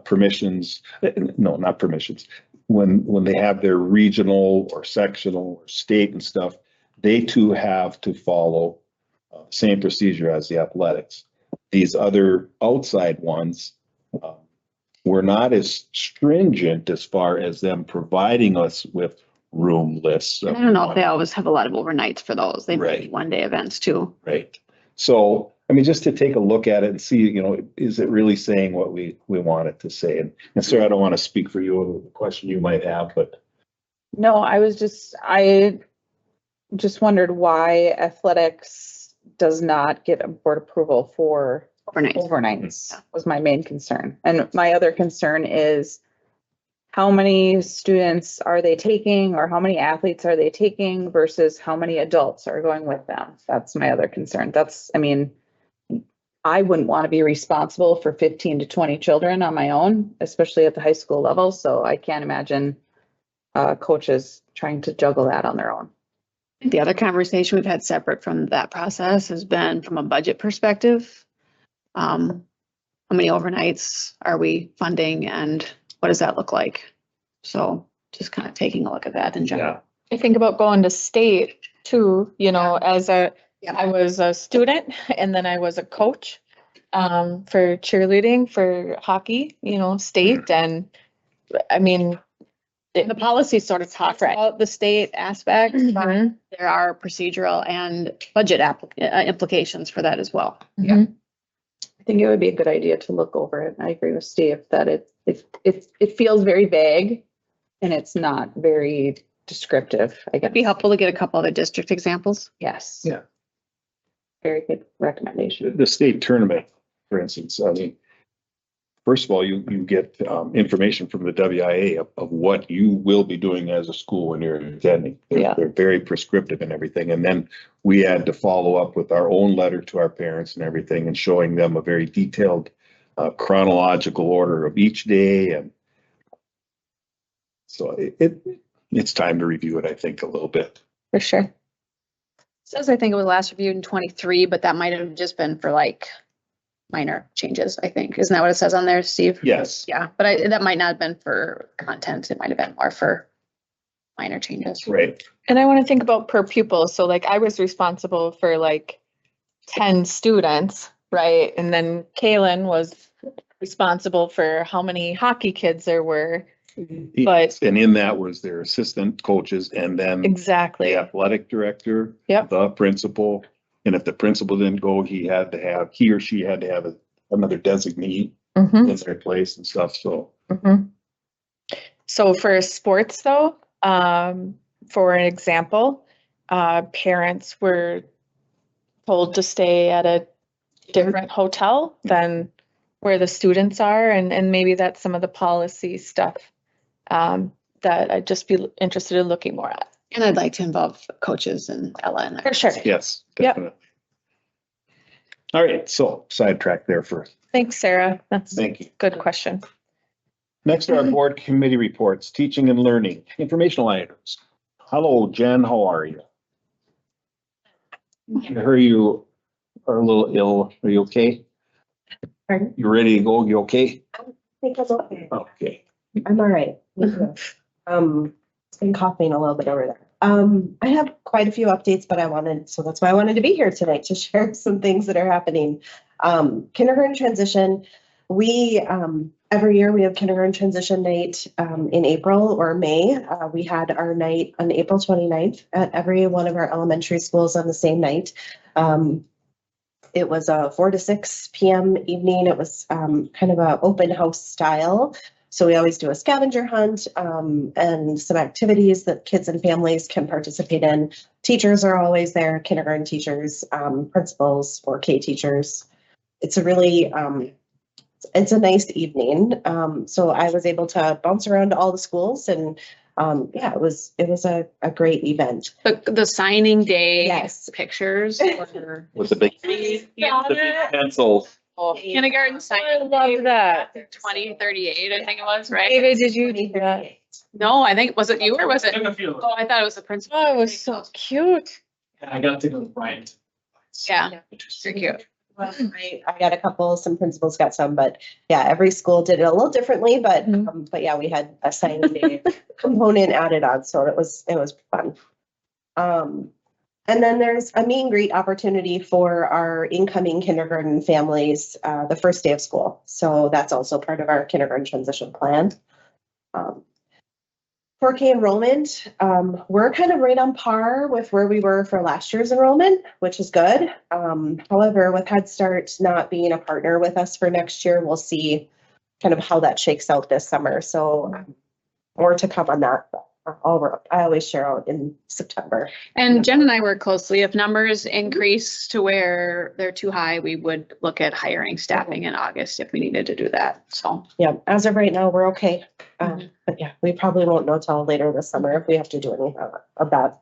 permissions. No, not permissions. When they have their regional or sectional or state and stuff, they too have to follow the same procedure as the athletics. These other outside ones were not as stringent as far as them providing us with room lists. I don't know if they always have a lot of overnights for those. They may be Right. one-day events too. Right. So, I mean, just to take a look at it and see, is it really saying what we want it to say? And Sarah, I don't want to speak for you on the question you might have, but. No, I just wondered why athletics does not get a board approval for overnights was my main concern. And my other concern is how many students are they taking, or how many athletes are they taking versus how many adults are going with them? That's my other concern. I wouldn't want to be responsible for 15 to 20 children on my own, especially at the high school level. So I can't imagine coaches trying to juggle that on their own. The other conversation we've had separate from that process has been from a budget perspective. How many overnights are we funding and what does that look like? So just kind of taking a look at that in general. I think about going to state too, you know, I was a student and then I was a coach for cheerleading, for hockey, you know, state. And I mean, The policy sort of talks about the state aspects, but Mhm. there are procedural and budget implications for that as well. Mhm. I think it would be a good idea to look over it. I agree with Steve that it feels very vague and it's not very descriptive, I guess. It'd be helpful to get a couple of the district examples. Yes. Yeah. Very good recommendation. The state tournament, for instance, I mean, first of all, you get information from the WIA of what you will be doing as a school when you're attending. Yeah. They're very prescriptive and everything. And then we had to follow up with our own letter to our parents and everything and showing them a very detailed chronological order of each day. And so it's time to review it, I think, a little bit. For sure. Says I think it was last reviewed in 23, but that might have just been for like minor changes, I think. Isn't that what it says on there, Steve? Yes. Yeah, but that might not have been for content. It might have been more for minor changes. Right. And I want to think about per pupil. So like I was responsible for like 10 students, right? And then Kaylin was responsible for how many hockey kids there were. But And in that was their assistant coaches and then exactly. the athletic director, Yep. the principal. And if the principal didn't go, he or she had to have another designee Mhm. in their place and stuff. So Mhm. So for sports though, for an example, parents were told to stay at a different hotel than where the students are, and maybe that's some of the policy stuff that I'd just be interested in looking more at. And I'd like to involve coaches and Ella and For sure. yes, Yep. definitely. All right, so sidetrack there first. Thanks, Sarah. That's a Thank you. good question. Next are our board committee reports, teaching and learning, informational items. Hello, Jen, how are you? I heard you are a little ill. Are you okay? Pardon? You ready to go? You okay? I think I'm okay. Okay. I'm all right. Been coughing a little bit over there. I have quite a few updates, but so that's why I wanted to be here tonight to share some things that are happening. Kindergarten transition. We, every year we have kindergarten transition night, in April or May. We had our night on April 29th at every one of our elementary schools on the same night. It was a 4 to 6 p.m. evening. It was kind of a open house style. So we always do a scavenger hunt and some activities that kids and families can participate in. Teachers are always there, kindergarten teachers, principals, 4K teachers. It's a really, it's a nice evening. So I was able to bounce around to all the schools and yeah, it was a great event. The signing day. Yes. Pictures. With the big pencils. Kindergarten signing. I love that. 2038, I think it was, right? David, did you do that? No, I think, was it you or was it? In the field. Oh, I thought it was the principal. Oh, it was so cute. I got to go with Brian. Yeah, very cute. Well, I got some principals got some, but yeah, every school did it a little differently, but yeah, we had a signing day component added on, so it was fun. And then there's a meet and greet opportunity for our incoming kindergarten families, the first day of school. So that's also part of our kindergarten transition plan. 4K enrollment, we're kind of right on par with where we were for last year's enrollment, which is good. However, with Head Start not being a partner with us for next year, we'll see kind of how that shakes out this summer. So more to come on that. I always share out in September. And Jen and I work closely. If numbers increase to where they're too high, we would look at hiring staffing in August if we needed to do that. So. Yeah, as of right now, we're okay. But yeah, we probably won't know till later this summer if we have to do anything of that.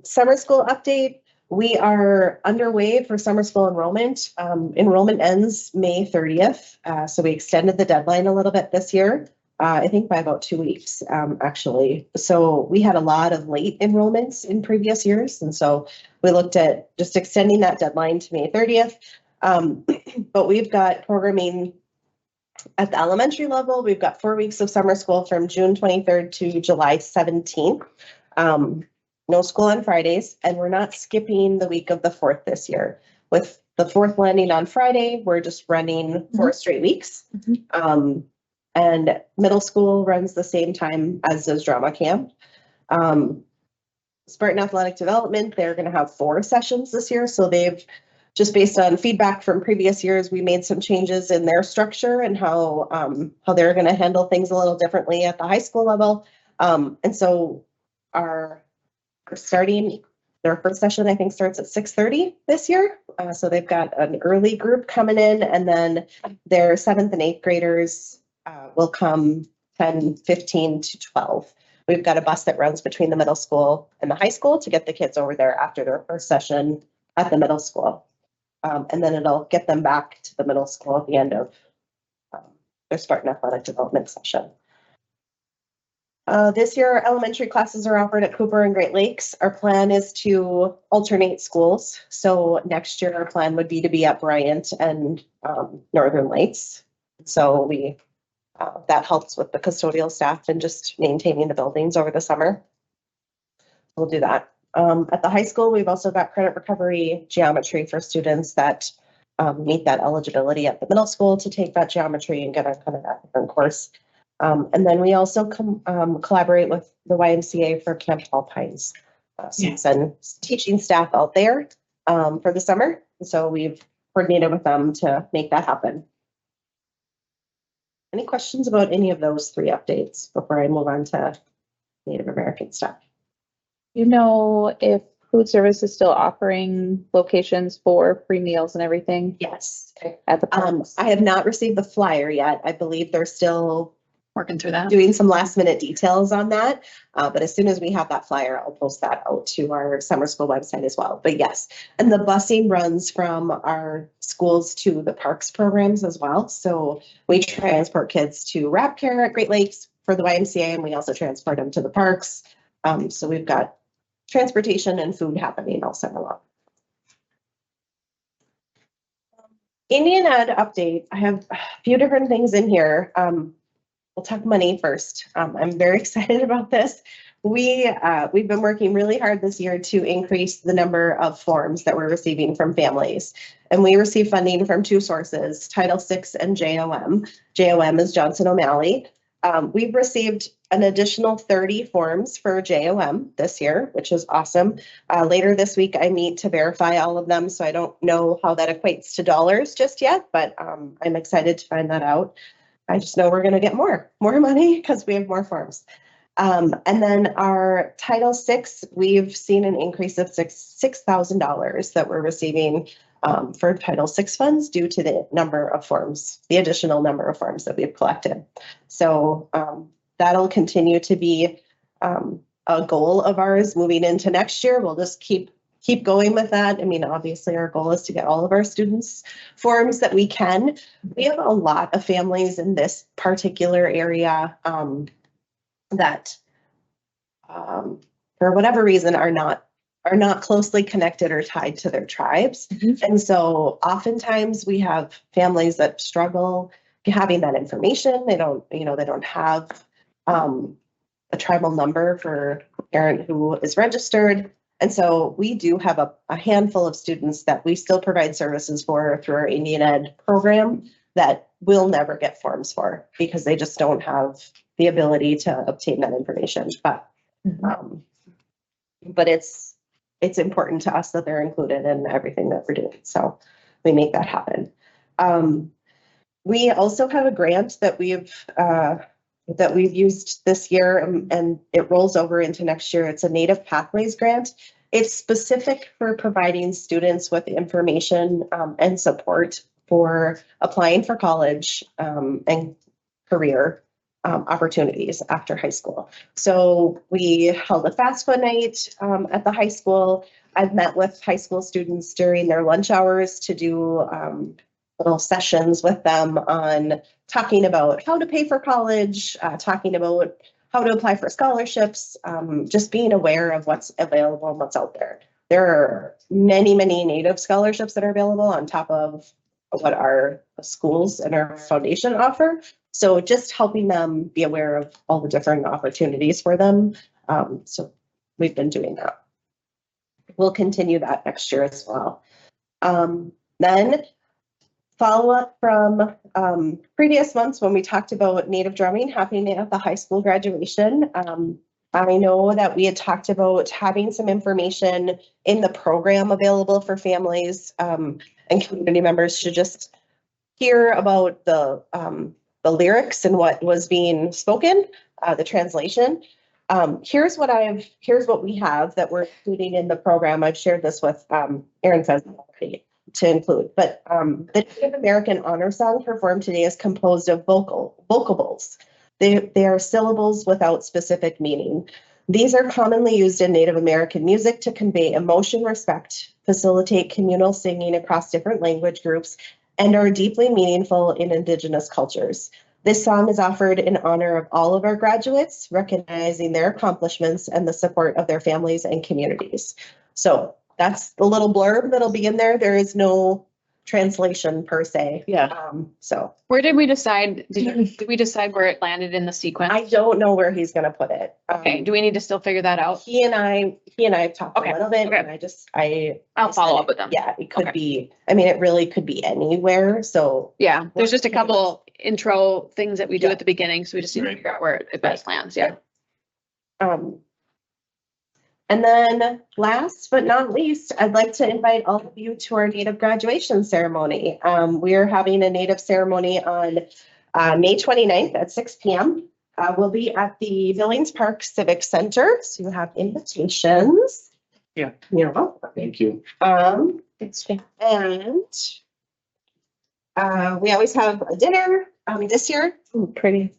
Summer school update. We are underway for summer school enrollment. Enrollment ends May 30th. So we extended the deadline a little bit this year. I think by about 2 weeks, actually. So we had a lot of late enrollments in previous years. And so we looked at just extending that deadline to May 30th. But we've got programming at the elementary level. We've got 4 weeks of summer school from June 23rd to July 17th. No school on Fridays, and we're not skipping the week of the 4th this year. With the 4th landing on Friday, we're just running 4 straight weeks. And middle school runs the same time as does drama camp. Spartan Athletic Development, they're going to have 4 sessions this year. So they've, just based on feedback from previous years, we made some changes in their structure and how they're going to handle things a little differently at the high school level. And so our starting, their first session, I think, starts at 6:30 this year. So they've got an early group coming in, and then their 7th and 8th graders will come 10:15 to 12. We've got a bus that runs between the middle school and the high school to get the kids over there after their first session at the middle school. And then it'll get them back to the middle school at the end of their Spartan Athletic Development session. This year, elementary classes are offered at Cooper and Great Lakes. Our plan is to alternate schools. So next year, our plan would be to be at Bryant and Northern Lights. So that helps with the custodial staff and just maintaining the buildings over the summer. We'll do that. At the high school, we've also got credit recovery geometry for students that meet that eligibility at the middle school to take that geometry and get a kind of that different course. And then we also collaborate with the YMCA for Camp Tall Pines. So we send teaching staff out there for the summer. So we've coordinated with them to make that happen. Any questions about any of those 3 updates before I move on to Native American stuff? You know if food service is still offering locations for free meals and everything? Yes. At the I have not received the flyer yet. I believe they're still working through that. doing some last minute details on that. But as soon as we have that flyer, I'll post that out to our summer school website as well. But yes, and the busing runs from our schools to the parks programs as well. So we transport kids to Rap Care at Great Lakes for the YMCA, and we also transport them to the parks. So we've got transportation and food happening all summer long. Indian Ed update. I have a few different things in here. We'll talk money first. I'm very excited about this. We've been working really hard this year to increase the number of forms that we're receiving from families. And we receive funding from 2 sources, Title VI and JOM. JOM is Johnson O'Malley. We've received an additional 30 forms for JOM this year, which is awesome. Later this week, I meet to verify all of them. So I don't know how that equates to dollars just yet, but I'm excited to find that out. I just know we're going to get more money because we have more forms. And then our Title VI, we've seen an increase of $6,000 that we're receiving for Title VI funds due to the number of forms, the additional number of forms that we've collected. So that'll continue to be a goal of ours moving into next year. We'll just keep going with that. I mean, obviously our goal is to get all of our students forms that we can. We have a lot of families in this particular area that for whatever reason are not closely connected or tied to their tribes. And so oftentimes we have families that struggle having that information. They don't have a tribal number for a parent who is registered. And so we do have a handful of students that we still provide services for through our Indian Ed program that will never get forms for because they just don't have the ability to obtain that information. But it's important to us that they're included in everything that we're doing. So we make that happen. We also have a grant that we've used this year and it rolls over into next year. It's a Native Pathways grant. It's specific for providing students with information and support for applying for college and career opportunities after high school. So we held a FAFSA night at the high school. I've met with high school students during their lunch hours to do little sessions with them on talking about how to pay for college, talking about how to apply for scholarships, just being aware of what's available and what's out there. there are many, many Native scholarships that are available on top of what our schools and our foundation offer. So just helping them be aware of all the different opportunities for them. So we've been doing that. We'll continue that next year as well. Then follow up from previous months when we talked about Native drumming happening at the high school graduation. I know that we had talked about having some information in the program available for families and community members to just hear about the lyrics and what was being spoken, the translation. Here's what we have that we're including in the program. I've shared this with Erin says already to include, but the Native American honor song performed today is composed of vocables. They are syllables without specific meaning. These are commonly used in Native American music to convey emotion, respect, facilitate communal singing across different language groups, and are deeply meaningful in Indigenous cultures. This song is offered in honor of all of our graduates, recognizing their accomplishments and the support of their families and communities. So that's the little blurb that'll be in there. There is no translation per se. Yeah. So Where did we decide, did we decide where it landed in the sequence? I don't know where he's gonna put it. Okay, do we need to still figure that out? He and I have talked Okay, a little bit, okay. and I'll follow up with them. Yeah, it could Okay. be, I mean, it really could be anywhere, so. Yeah, there's just a couple intro things that we do Yeah. at the beginning, so we just need to Right. figure out where it best lands, yeah. And then last but not least, I'd like to invite all of you to our Native graduation ceremony. We are having a Native ceremony on May 29th at 6 p.m. We'll be at the Billings Park Civic Center, so you have invitations. Yeah. You're welcome. Thank you. And we always have a dinner this year. Pretty.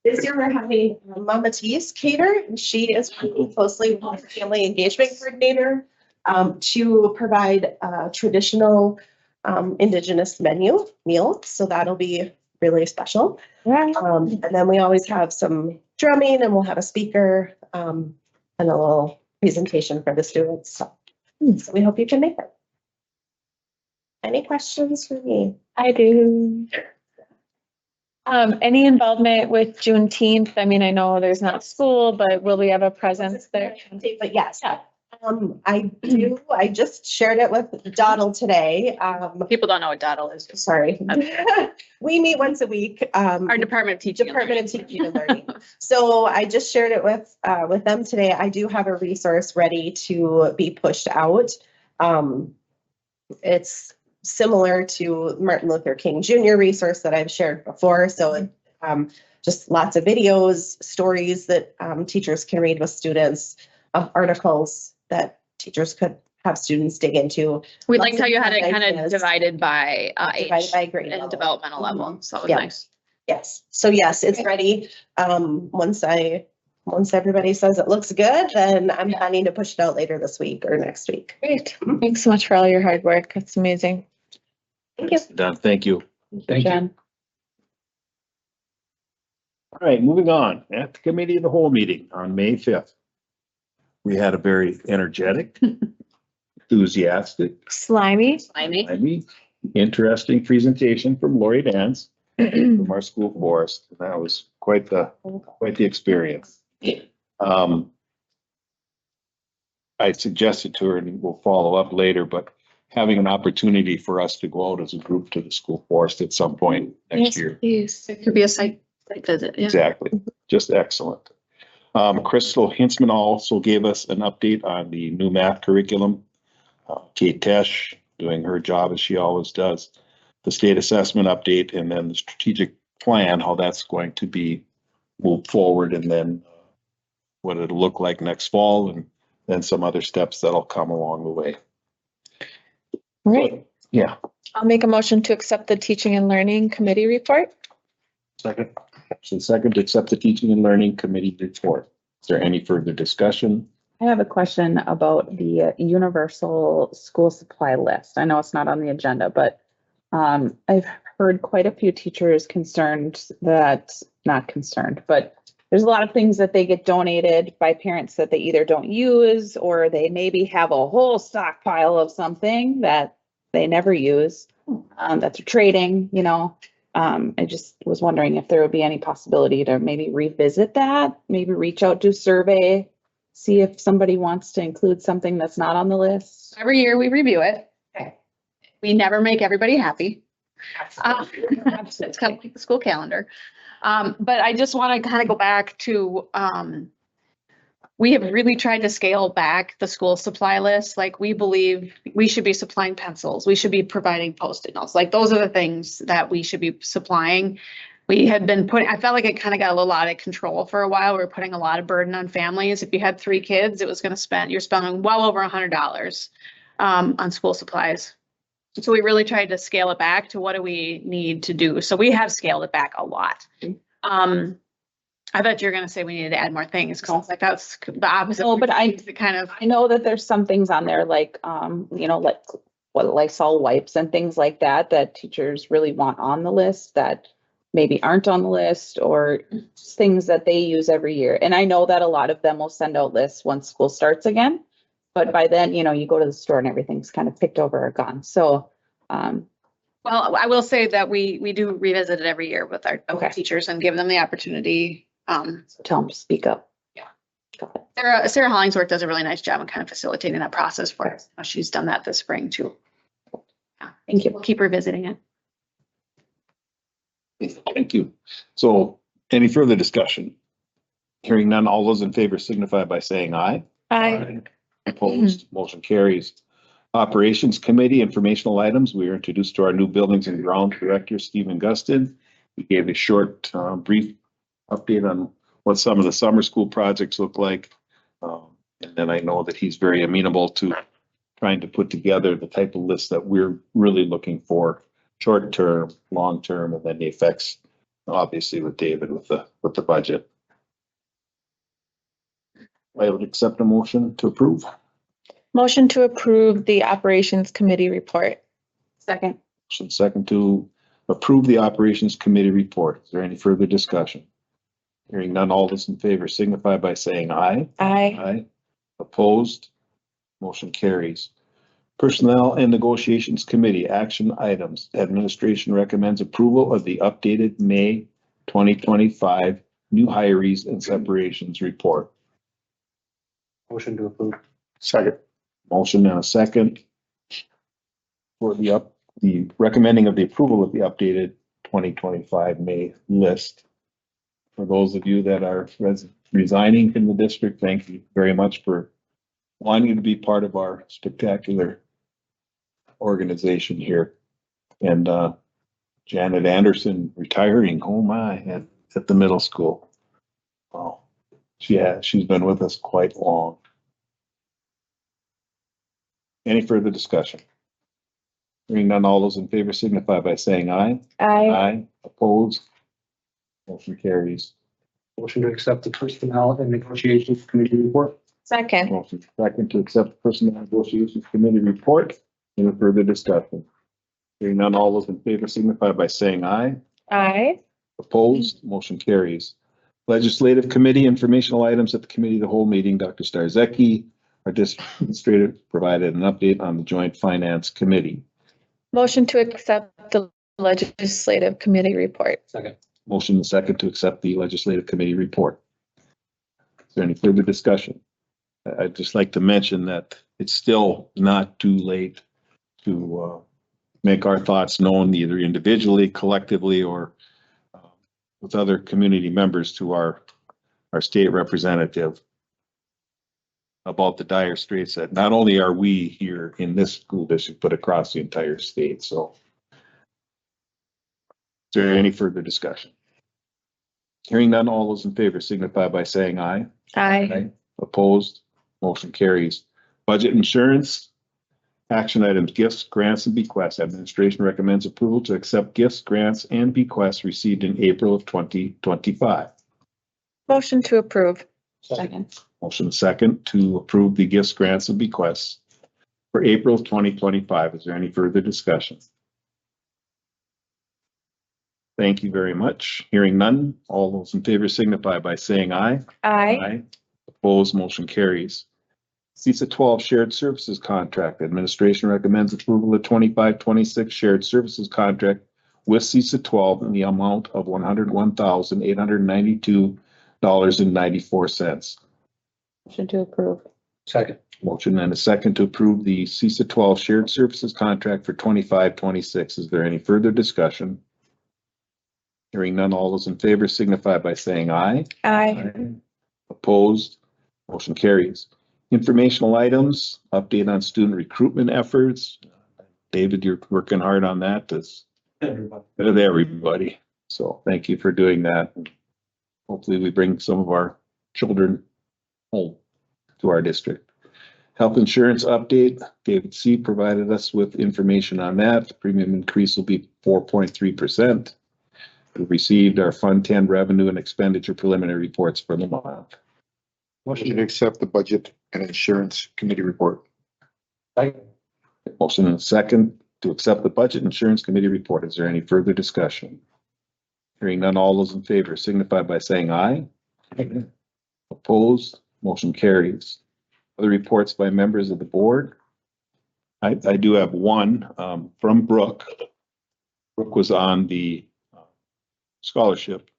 This year we're having Mama T's cater, and she is working closely with our family engagement coordinator to provide a traditional Indigenous meal. So that'll be really special. And then we always have some drumming, and we'll have a speaker and a little presentation for the students. So we hope you can make it. Any questions for me? I do. Any involvement with Juneteenth? I mean, I know there's not school, but will we have a presence there? But yes, I do. I just shared it with Doddle today. People don't know what Doddle is. Sorry. We meet once a week. Our Department of Teaching. Department of Teaching and Learning. So I just shared it with them today. I do have a resource ready to be pushed out. It's similar to Martin Luther King Jr. resource that I've shared before. So just lots of videos, stories that teachers can read with students, articles that teachers could have students dig into. We Lots liked how of you had it different kind of ideas. divided by age By grade and level. developmental level, so it was Yeah. nice. Yes. So yes, it's ready. Once everybody says it looks good, then I'm planning to push it out later this week or next week. Great. Thanks so much for all your hard work. It's amazing. Thank you. Done. Thank you. Thank you. Jen. All right, moving on. At the committee of the whole meeting on May 5th, we had a very energetic, enthusiastic, Slimy. interesting presentation from Lori Dance from our school forest. That was quite the experience. I suggested to her, and we'll follow up later, but having an opportunity for us to go out as a group to the school forest at some point next year. Please. It could be a site visit, yeah. Exactly. Just excellent. Crystal Hintzman also gave us an update on the new math curriculum. Kate Tesh doing her job as she always does. The state assessment update, and then the strategic plan, how that's going to be moved forward, and then what it'll look like next fall, and then some other steps that'll come along the way. Right. Yeah. I'll make a motion to accept the teaching and learning committee report. Second. So second, to accept the teaching and learning committee report. Is there any further discussion? I have a question about the universal school supply list. I know it's not on the agenda, but I've heard quite a few teachers concerned that, not concerned, but there's a lot of things that they get donated by parents that they either don't use, or they maybe have a whole stockpile of something that they never use, that they're trading, you know. I just was wondering if there would be any possibility to maybe revisit that, maybe reach out, do a survey, see if somebody wants to include something that's not on the list. Every year we review it. Okay. We never make everybody happy. It's kind of like the school calendar. But I just want to kind of go back to, we have really tried to scale back the school supply list. Like, we believe we should be supplying pencils. We should be providing Post-it notes. Like, those are the things that we should be supplying. We had been putting, I felt like it kind of got a little out of control for a while. We were putting a lot of burden on families. If you had 3 kids, it was going to spend, you're spending well over $100 on school supplies. So we really tried to scale it back to what do we need to do. So we have scaled it back a lot. I thought you were going to say we needed to add more things, because like that's the opposite. No, but I kind of, I know that there's some things on there like, you know, like what Lysol wipes and things like that, that teachers really want on the list that maybe aren't on the list, or just things that they use every year. And I know that a lot of them will send out lists once school starts again. But by then, you know, you go to the store and everything's kind of picked over or gone. So, well, I will say that we do revisit it every year with our Okay. teachers and give them the opportunity. Tell them to speak up. Yeah. Got it. Sarah Hollingsworth does a really nice job in kind of facilitating that process for us. She's done that this spring too. Yeah, Thank you. we'll keep revisiting it. Thank you. So any further discussion? Hearing none, all those in favor signify by saying aye. Aye. Opposed, motion carries. Operations Committee informational items. We are introduced to our new Buildings and Grounds Director, Stephen Gustin. We gave a short, brief update on what some of the summer school projects look like. And then I know that he's very amenable to trying to put together the type of list that we're really looking for, short term, long term, and then the effects, obviously with David with the budget. I would accept a motion to approve. Motion to approve the Operations Committee report. Second. Motion second to approve the Operations Committee report. Is there any further discussion? Hearing none, all those in favor signify by saying aye. Aye. Aye. Opposed? Motion carries. Personnel and Negotiations Committee action items. Administration recommends approval of the updated May 2025 new hires and separations report. Motion to approve. Second. Motion and a second for the recommending of the approval of the updated 2025 May list. For those of you that are resigning from the district, thank you very much for wanting to be part of our spectacular organization here. And Janet Anderson retiring, oh my, at the middle school. Wow, she's been with us quite long. Any further discussion? Hearing none, all those in favor signify by saying aye. Aye. Aye. Opposed? Motion carries. Motion to accept the Personnel and Negotiations Committee report. Second. Motion second to accept the Personnel Negotiations Committee report. Any further discussion? Hearing none, all those in favor signify by saying aye. Aye. Opposed? Motion carries. Legislative Committee informational items at the Committee of the Whole meeting. Dr. Starzecki, our district administrator, provided an update on the Joint Finance Committee. Motion to accept the Legislative Committee report. Second. Motion second to accept the Legislative Committee report. Is there any further discussion? I'd just like to mention that it's still not too late to make our thoughts known either individually, collectively, or with other community members to our state representative about the dire straits that not only are we here in this school district, but across the entire state. So is there any further discussion? Hearing none, all those in favor signify by saying aye. Aye. Opposed? Motion carries. Budget insurance. Action items, gifts, grants, and bequests. Administration recommends approval to accept gifts, grants, and bequests received in April of 2025. Motion to approve. Second. Motion second to approve the gifts, grants, and bequests for April of 2025. Is there any further discussion? Thank you very much. Hearing none, all those in favor signify by saying aye. Aye. Opposed, motion carries. CISA 12 Shared Services Contract. Administration recommends approval of 25-26 Shared Services Contract with CISA 12 in the amount of $101,892.94. Motion to approve. Second. Motion and a second to approve the CISA 12 Shared Services Contract for 25-26. Is there any further discussion? Hearing none, all those in favor signify by saying aye. Aye. Opposed, motion carries. Informational items, update on student recruitment efforts. David, you're working hard on that. That's everybody. So thank you for doing that. Hopefully we bring some of our children home to our district. Health insurance update, David C. provided us with information on that. The premium increase will be 4.3%. We received our Fund 10 revenue and expenditure preliminary reports for the month. Motion to accept the budget and insurance committee report. Motion and a second to accept the budget insurance committee report. Is there any further discussion? Hearing none, all those in favor signify by saying aye. Opposed, motion carries. Other reports by members of the board. I do have one from Brooke. Brooke was on the scholarship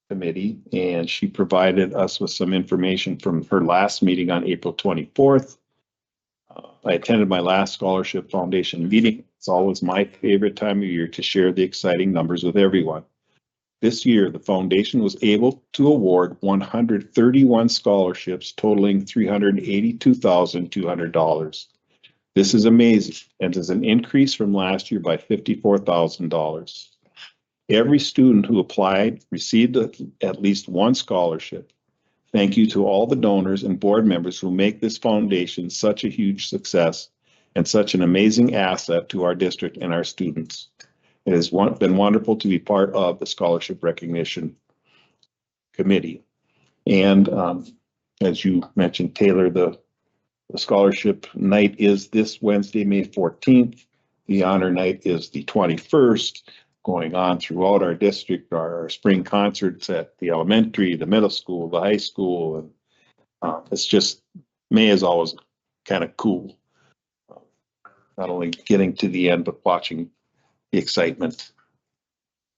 committee, and she provided us with some information from her last meeting on April 24th. I attended my last scholarship foundation meeting. It's always my favorite time of year to share the exciting numbers with everyone. This year, the foundation was able to award 131 scholarships totaling $382,200. This is amazing and is an increase from last year by $54,000. Every student who applied received at least one scholarship. Thank you to all the donors and board members who make this foundation such a huge success and such an amazing asset to our district and our students. It has been wonderful to be part of the scholarship recognition committee. And as you mentioned, Taylor, the scholarship night is this Wednesday, May 14th. The honor night is the 21st. Going on throughout our district, our spring concerts at the elementary, the middle school, the high school, and it's just, May is always kind of cool. Not only getting to the end, but watching the excitement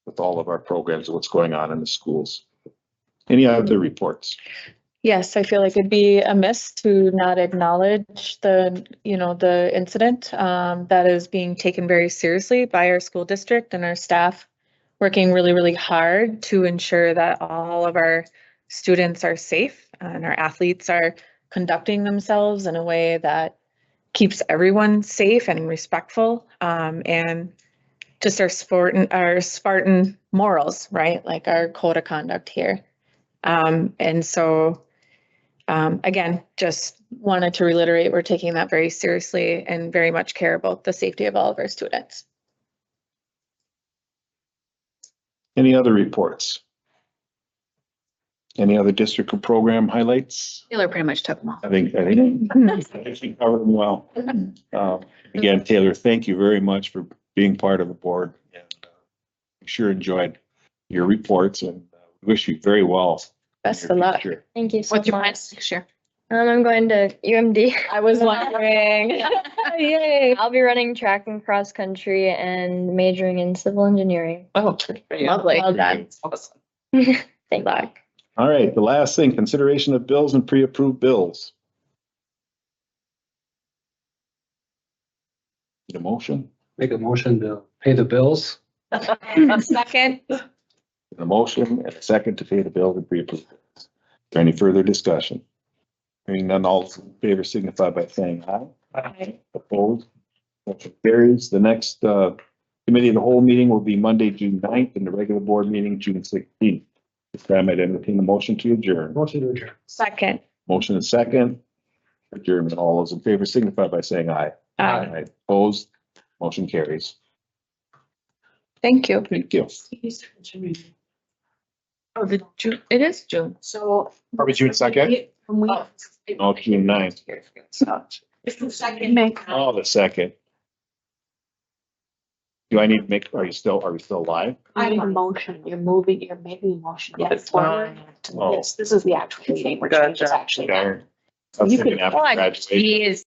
with all of our programs and what's going on in the schools. Any other reports? Yes, I feel like it'd be amiss to not acknowledge the incident that is being taken very seriously by our school district and our staff, working really, really hard to ensure that all of our students are safe and our athletes are conducting themselves in a way that keeps everyone safe and respectful, and just our Spartan morals, right? Like our code of conduct here. And so again, just wanted to reiterate, we're taking that very seriously and very much care about the safety of all of our students. Any other reports? Any other district or program highlights? Taylor pretty much took them all. I think she covered them well. Again, Taylor, thank you very much for being part of the board. And I sure enjoyed your reports and wish you very well. Best of luck. Thank you so What's your much. plans next year? I'm going to UMD. I was wondering. Yay. I'll be running track and cross country and majoring in civil engineering. Oh, lovely. Well done. Thank you. All right, the last thing, consideration of bills and pre-approved bills. Need a motion? Make a motion to pay the bills. Second. A motion and a second to pay the bills and pre-approved bills. Is there any further discussion? Hearing none, all in favor signify by saying aye. Aye. Opposed? Motion carries. The next committee of the whole meeting will be Monday, June 9th, and the regular board meeting, June 16th. This time I'd entertain a motion to adjourn. Motion to adjourn. Second. Motion and second. Adjournment. All those in favor signify by saying aye. Aye. Opposed? Motion carries. Thank you. Thank you. Oh, it is June. So. Probably June 2nd. Oh, June 9th. It's the second. Oh, the second. Do I need to make, are we still live? I'm a motion, you're making a motion. Yes. Forward. Oh. This is the actual meeting, which is actually. Darn. I was You thinking could- after oh, graduation. geez.